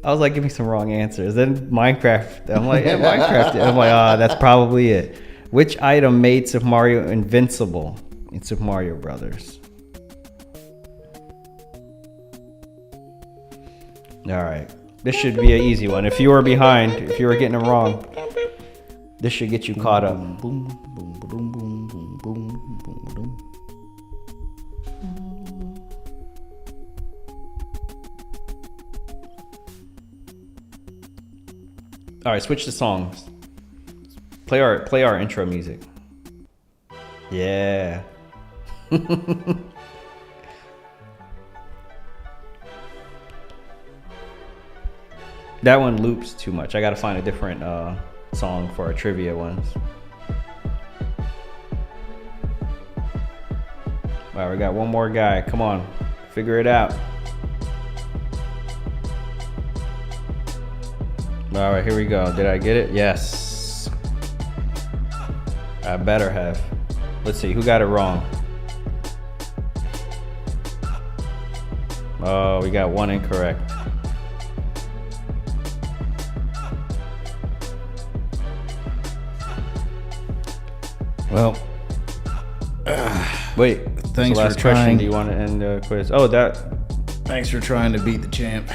I was like, give me some wrong answers. Then Minecraft. I'm like, yeah, Minecraft. I'm like, that's probably it. Which item made Super Mario invincible in Super Mario Brothers? All right. This should be an easy one. If you were behind, if you were getting them wrong, this should get you caught up. Boom, boom, boom, boom, boom, boom, boom, boom. All right, switch to songs. Play our intro music. Yeah. That one loops too much. I gotta find a different song for our trivia ones. All right, we got one more guy. Come on, figure it out. All right, here we go. Did I get it? Yes. I better have. Let's see, who got it wrong? Oh, we got one incorrect. Well, wait. Thanks last for question. trying. Do you want to end the quiz? Oh, that. Thanks for trying to beat the champ.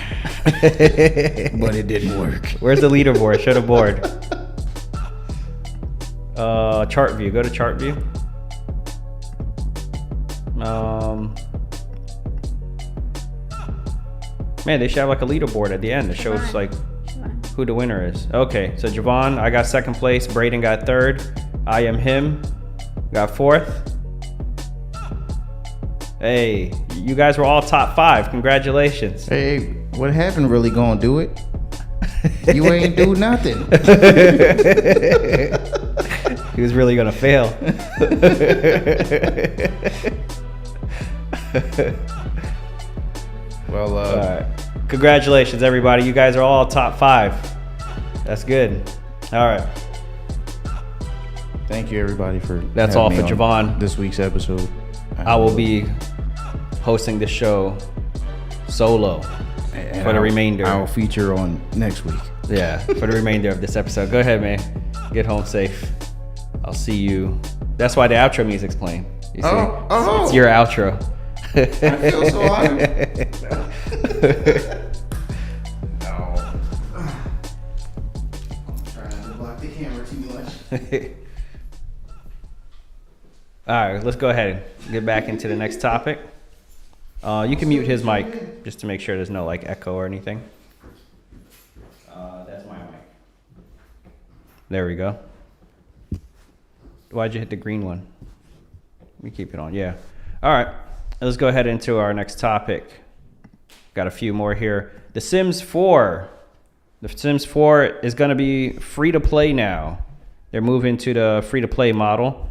But it didn't work. Where's the leaderboard? Show the board. Chart view. Go to chart view. Man, they should have like a leaderboard at the end that shows like who the winner is. Okay, so Javon, I got second place. Braden got third. I am him. Got fourth. Hey, you guys were all top 5. Congratulations. Hey, what happened really gonna do it? You ain't do nothing. He was really gonna fail. Well, all right. Congratulations, everybody. You guys are all top 5. That's good. All right. Thank you, everybody, for That's having all me for on Javon. this week's episode. I will be hosting the show solo And for the remainder. I'll feature on next week. Yeah, for the remainder of this episode. Go ahead, man. Get home safe. I'll see you. That's why the outro music's playing. You see? Oh. It's your outro. I feel so honored. I'm trying not to block the camera too much. All right, let's go ahead and get back into the next topic. You can mute his mic just to make sure there's no like echo or anything. That's my mic. There we go. Why'd you hit the green one? Let me keep it on. Yeah. All right. Let's go ahead into our next topic. Got a few more here. The Sims 4. The Sims 4 is going to be free to play now. They're moving to the free to play model.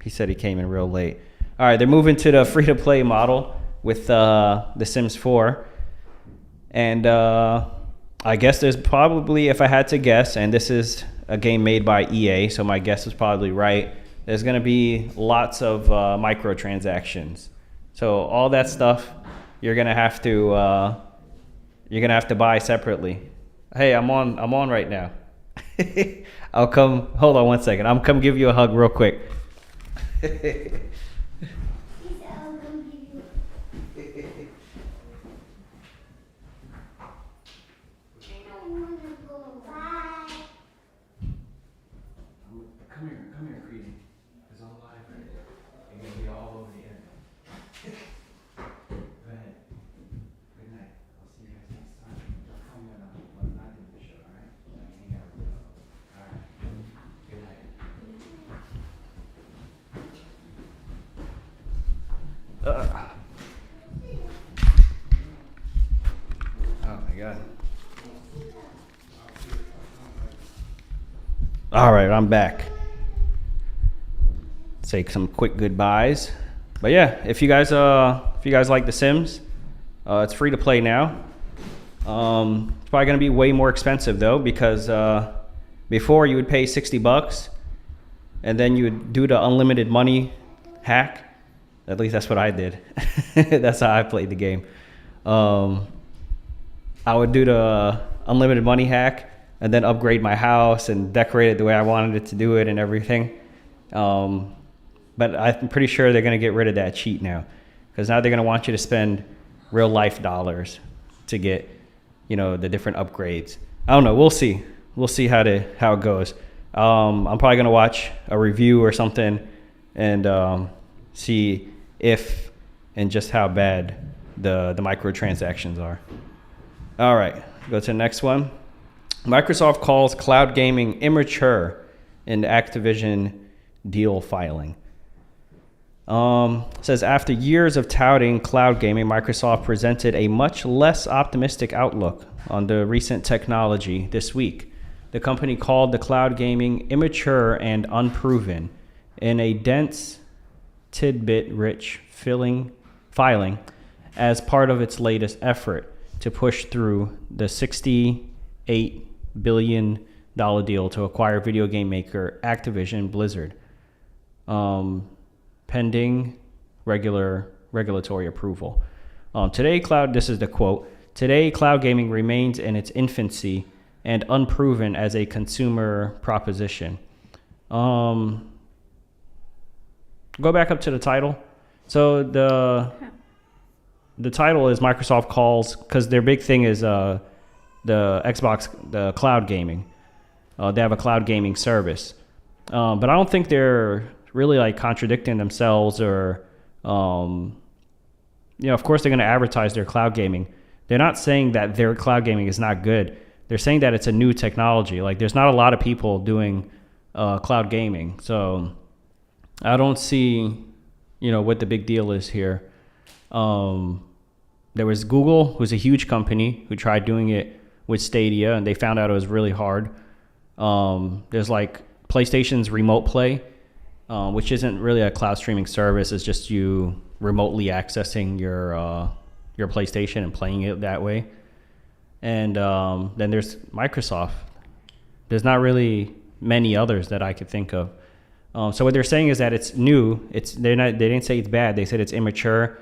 He said he came in real late. All right, they're moving to the free to play model with The Sims 4. And I guess there's probably, if I had to guess, and this is a game made by EA, so my guess is probably right, there's going to be lots of microtransactions. So all that stuff, you're going to have to You're gonna have to buy separately. Hey, I'm on right now. I'll come. Hold on one second. I'm come give you a hug real quick. Come here, Creedy. Because I'm live right now. You're gonna be all over the internet. Go ahead. Good night. I'll see you guys next time. Don't call me when I'm not doing the show, alright? Hang out with you. Alright. Good night. Oh my god. Alright, I'm back. Say some quick goodbyes. But yeah, if you guys like The Sims, it's free to play now. It's probably gonna be way more expensive though, because before you would pay $60 and then you would do the unlimited money hack. At least that's what I did. That's how I played the game. I would do the unlimited money hack and then upgrade my house and decorate it the way I wanted it to do it and everything. But I'm pretty sure they're going to get rid of that cheat now, because now they're going to want you to spend real life dollars to get, the different upgrades. I don't know. We'll see. We'll see how it goes. I'm probably going to watch a review or something and see if and just how bad the microtransactions are. All right, go to the next one. Microsoft calls cloud gaming immature in Activision deal filing. Says after years of touting cloud gaming, Microsoft presented a much less optimistic outlook on the recent technology this week. The company called the cloud gaming immature and unproven in a dense, tidbit-rich filing as part of its latest effort to push through the $68 billion deal to acquire video game maker Activision Blizzard, pending regulatory approval. This is the quote, today cloud gaming remains in its infancy and unproven as a consumer proposition. Go back up to the title. So the title is Microsoft calls, because their big thing is the Xbox, the cloud gaming. They have a cloud gaming service. But I don't think they're really like contradicting themselves or, of course they're going to advertise their cloud gaming. They're not saying that their cloud gaming is not good. They're saying that it's a new technology. Like there's not a lot of people doing cloud gaming. So I don't see, what the big deal is here. There was Google, who's a huge company, who tried doing it with Stadia, and they found out it was really hard. There's like PlayStation's Remote Play, which isn't really a cloud streaming service. It's just you remotely accessing your PlayStation and playing it that way. And then there's Microsoft. There's not really many others that I could think of. So what they're saying is that it's new. They didn't say it's bad. They said it's immature.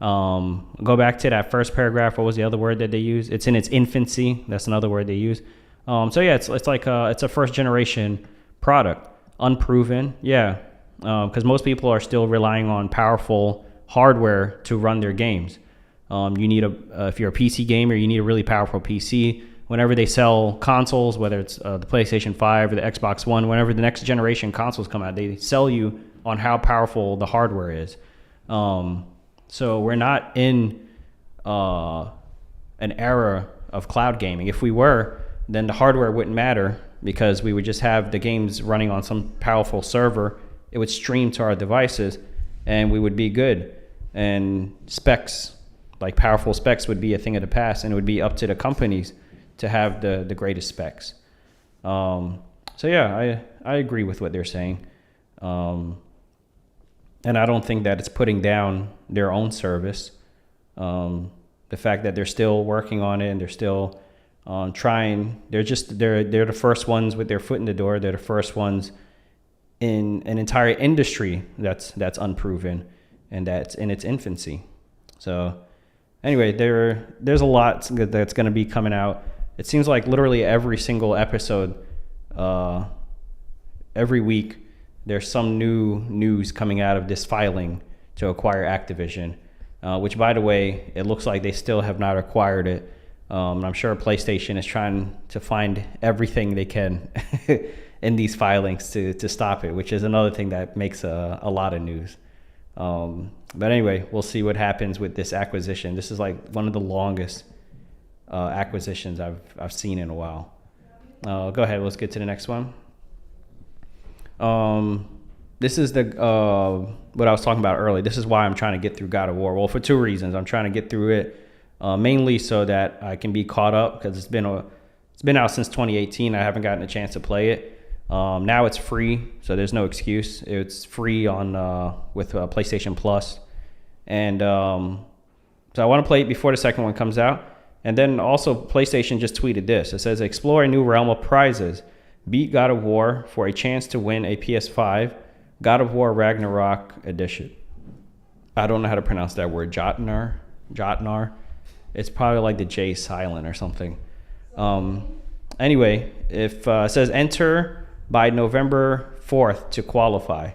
Go back to that first paragraph. What was the other word that they used? It's in its infancy. That's another word they use. So yeah, it's like it's a first generation product, unproven. Yeah, because most people are still relying on powerful hardware to run their games. You need if you're a PC gamer, you need a really powerful PC. Whenever they sell consoles, whether it's the PlayStation 5 or the Xbox One, whenever the next generation consoles come out, they sell you on how powerful the hardware is. So we're not in an era of cloud gaming. If we were, then the hardware wouldn't matter, because we would just have the games running on some powerful server. It would stream to our devices and we would be good. And specs, like powerful specs, would be a thing of the past, and it would be up to the companies to have the greatest specs. So yeah, I agree with what they're saying. And I don't think that it's putting down their own service. The fact that they're still working on it and they're still trying, they're the first ones with their foot in the door. They're the first ones in an entire industry that's unproven and that's in its infancy. So Anyway, there's a lot that's going to be coming out. It seems like literally every single episode, every week, there's some new news coming out of this filing to acquire Activision, which, by the way, it looks like they still have not acquired it. I'm sure PlayStation is trying to find everything they can in these filings to stop it, which is another thing that makes a lot of news. But anyway, we'll see what happens with this acquisition. This is like one of the longest acquisitions I've seen in a while. Go ahead. Let's get to the next one. This is the what I was talking about earlier. This is why I'm trying to get through God of War. Well, for two reasons. I'm trying to get through it mainly so that I can be caught up, because it's been out since 2018. I haven't gotten a chance to play it. Now it's free, so there's no excuse. It's free on with PlayStation Plus, and so I want to play it before the second one comes out. And then also PlayStation just tweeted this. It says, "Explore a new realm of prizes. Beat God of War for a chance to win a PS5 God of War Ragnarok edition." I don't know how to pronounce that word. Jotnar. It's probably like the J silent or something. Anyway, if it says enter by November 4th to qualify.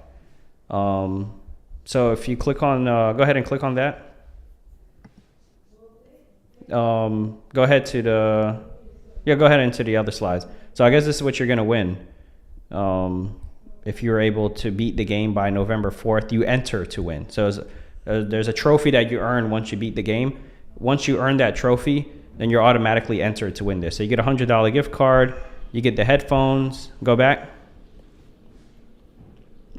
So if you click on, go ahead and click on that. Go ahead into the other slides. So I guess this is what you're going to win. If you're able to beat the game by November 4th, you enter to win. So there's a trophy that you earn once you beat the game. Once you earn that trophy, then you're automatically entered to win this. So you get a $100 gift card. You get the headphones. Go back.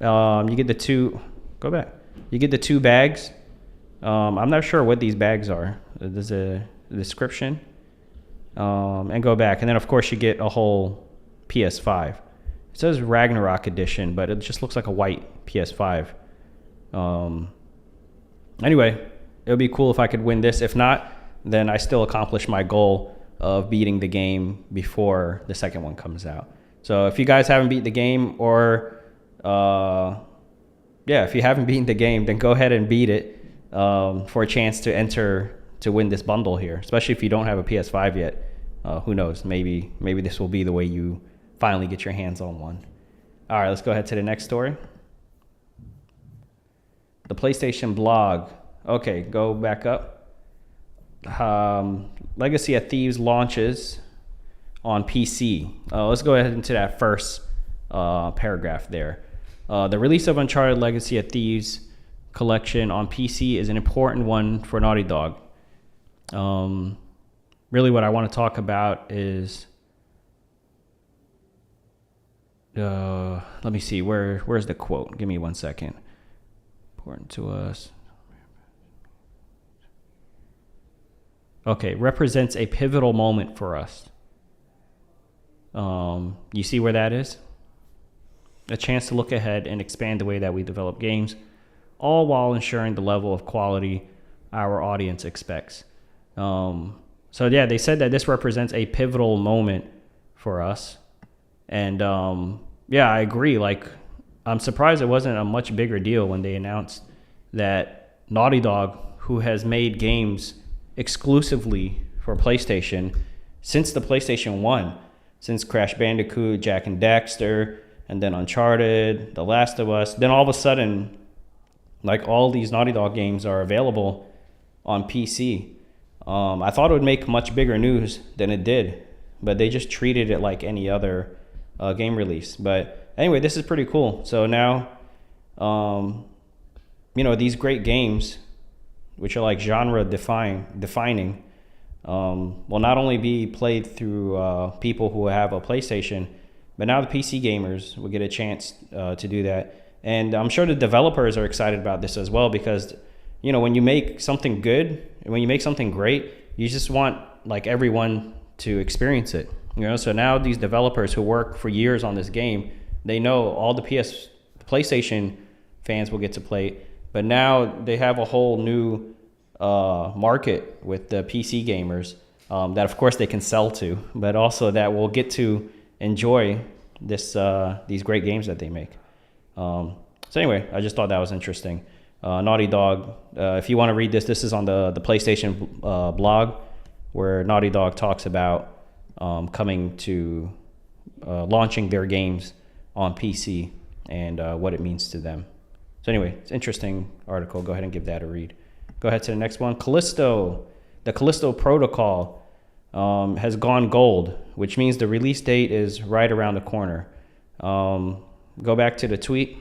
You get the two. Go back. You get the 2 bags. I'm not sure what these bags are. There's a description. And go back. And then, of course, you get a whole PS5. It says Ragnarok edition, but it just looks like a white PS5. Anyway, it would be cool if I could win this. If not, then I still accomplished my goal of beating the game before the second one comes out. So if you guys haven't beat the game, or if you haven't beaten the game, then go ahead and beat it for a chance to enter to win this bundle here, especially if you don't have a PS5 yet. Who knows? Maybe this will be the way you finally get your hands on one. All right, let's go ahead to the next story. The PlayStation blog. Okay, go back up. Legacy of Thieves launches on PC. Let's go ahead into that first paragraph there. The release of Uncharted Legacy of Thieves collection on PC is an important one for Naughty Dog. Really what I want to talk about is let me see, where's the quote? Give me 1 second. Important to us. Okay, represents a pivotal moment for us. You see where that is? A chance to look ahead and expand the way that we develop games, all while ensuring the level of quality our audience expects. So yeah, they said that this represents a pivotal moment for us. And yeah, I agree. Like, I'm surprised it wasn't a much bigger deal when they announced that Naughty Dog, who has made games exclusively for PlayStation since the PlayStation 1, since Crash Bandicoot, Jak and Daxter, and then Uncharted, The Last of Us, then all of a sudden, like, all these Naughty Dog games are available on PC. I thought it would make much bigger news than it did, but they just treated it like any other game release. But anyway, this is pretty cool. So now, these great games, which are like genre defining, will not only be played through people who have a PlayStation, but now the PC gamers will get a chance to do that. And I'm sure the developers are excited about this as well, because when you make something good and when you make something great, you just want like everyone to experience it. So now these developers who work for years on this game, they know all the PlayStation fans will get to play it, but now they have a whole new market with the PC gamers that of course they can sell to, but also that will get to enjoy these great games that they make. So anyway, I just thought that was interesting. Naughty Dog. If you want to read this, this is on the PlayStation blog, where Naughty Dog talks about coming to launching their games on PC and what it means to them. So anyway, it's an interesting article. Go ahead and give that a read. Go ahead to the next one. Callisto. The Callisto Protocol has gone gold, which means the release date is right around the corner. Go back to the tweet.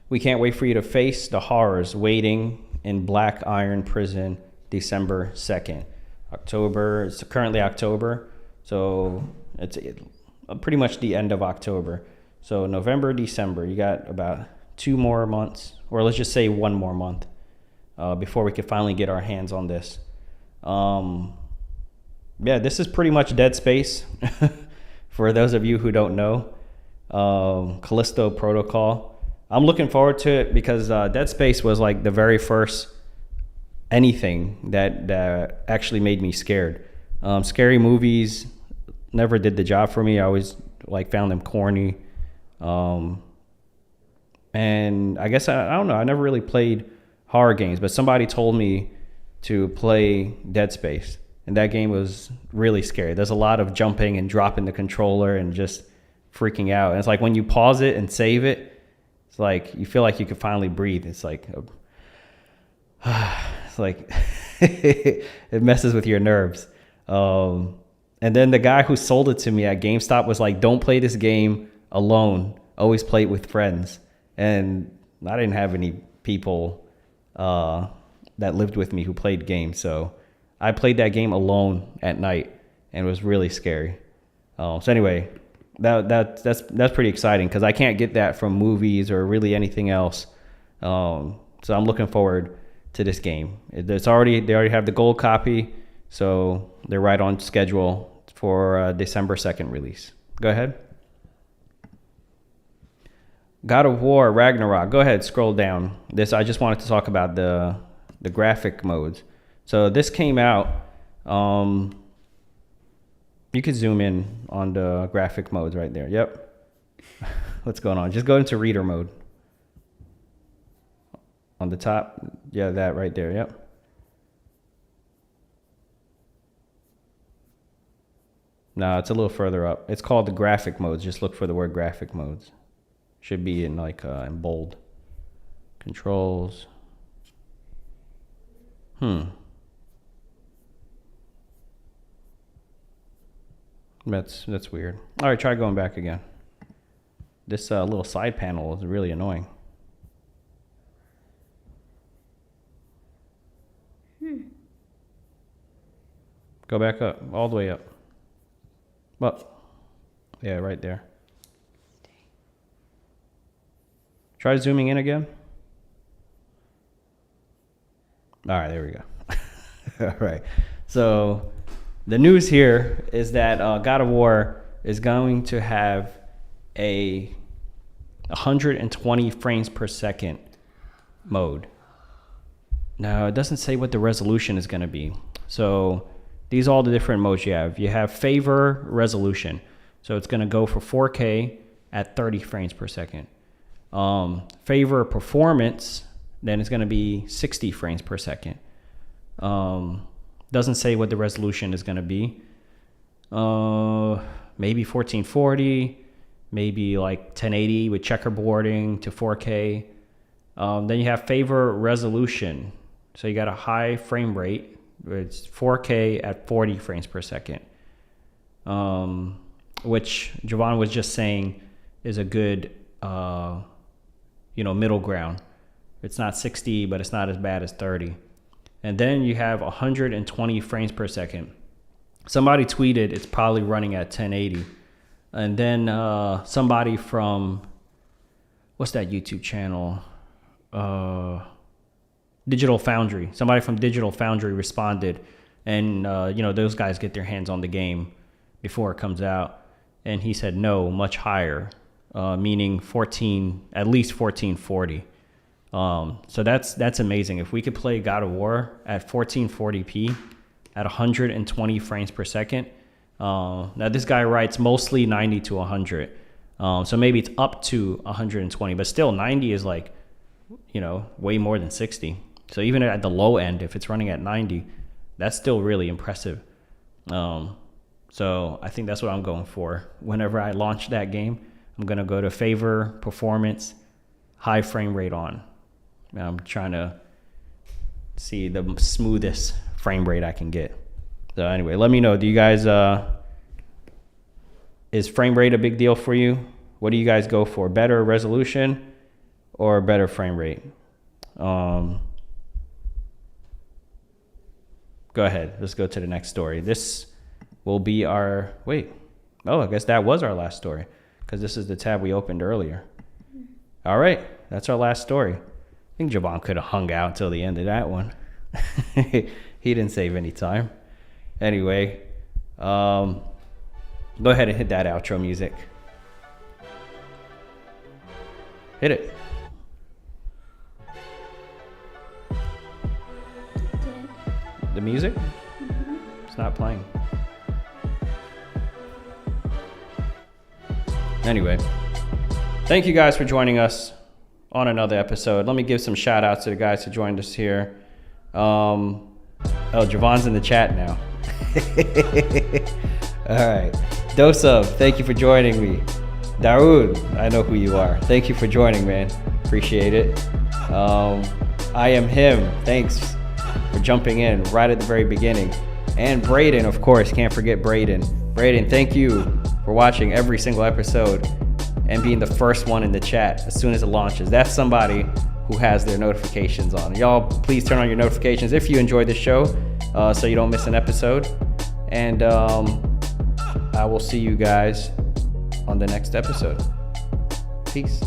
We can't wait for you to face the horrors waiting in Black Iron Prison December 2nd. It's currently October, so it's pretty much the end of October. So November, December, you got about 2 more months, or let's just say 1 more month before we can finally get our hands on this. Yeah, this is pretty much Dead Space. For those of you who don't know, Callisto Protocol. I'm looking forward to it because Dead Space was like the very first anything that actually made me scared. Scary movies never did the job for me. I always like found them corny. And I guess I don't know. I never really played horror games, but somebody told me to play Dead Space, and that game was really scary. There's a lot of jumping and dropping the controller and just freaking out. And it's like when you pause it and save it, it's like you feel like you could finally breathe. It's like it's like it messes with your nerves. And then the guy who sold it to me at GameStop was like, "Don't play this game alone. Always play it with friends." And I didn't have any people that lived with me who played games, so I played that game alone at night, and it was really scary. So anyway, that's pretty exciting because I can't get that from movies or really anything else. So I'm looking forward to this game. They already have the gold copy, so they're right on schedule for December 2nd release. Go ahead. God of War Ragnarok. Go ahead, scroll down. I just wanted to talk about the graphic modes. So this came out. You could zoom in on the graphic modes right there. Yep. What's going on? Just go into reader mode. On the top. Yeah, that right there. Yep. No, it's a little further up. It's called the graphic modes. Just look for the word graphic modes. Should be in in bold. Controls. That's weird. All right, try going back again. This little side panel is really annoying. Go back up, all the way up. Well, yeah, right there. Try zooming in again. All right, there we go. All right. So the news here is that God of War is going to have a 120 frames per second mode. Now, it doesn't say what the resolution is going to be. So these are all the different modes you have. You have favor resolution. So it's going to go for 4K at 30 frames per second. Favor performance, then it's going to be 60 frames per second. Doesn't say what the resolution is going to be. Maybe 1440, maybe like 1080 with checkerboarding to 4K. Then you have favor resolution. So you got a high frame rate. It's 4K at 40 frames per second. Which Javon was just saying is a good middle ground. It's not 60, but it's not as bad as 30. And then you have 120 frames per second. Somebody tweeted it's probably running at 1080. And then somebody from, what's that YouTube channel? Digital Foundry. Somebody from Digital Foundry responded. And, those guys get their hands on the game before it comes out. And he said, no, much higher. Meaning at least 1440. So that's amazing. If we could play God of War at 1440p at 120 frames per second. Now this guy writes mostly 90 to 100. So maybe it's up to 120, but still 90 is like way more than 60. So even at the low end, if it's running at 90, that's still really impressive. So I think that's what I'm going for. Whenever I launch that game, I'm going to go to favor, performance, high frame rate on. I'm trying to see the smoothest frame rate I can get. So anyway, let me know. Do you guys, is frame rate a big deal for you? What do you guys go for? Better resolution or better frame rate? Go ahead. Let's go to the next story. This will be our, I guess that was our last story because this is the tab we opened earlier. All right. That's our last story. I think Javon could have hung out until the end of that one. He didn't save any time. Anyway, go ahead and hit that outro music. Hit it. The music? It's not playing. Anyway, thank you guys for joining us on another episode. Let me give some shout outs to the guys who joined us here. Javon's in the chat now. All right. Dosub, thank you for joining me. Dawood, I know who you are. Thank you for joining, man. Appreciate it. I am him. Thanks for jumping in right at the very beginning. And Braden, of course, can't forget Braden. Braden, thank you for watching every single episode and being the first one in the chat as soon as it launches. That's somebody who has their notifications on. Y'all, please turn on your notifications if you enjoyed the show so you don't miss an episode. And I will see you guys on the next episode. Peace.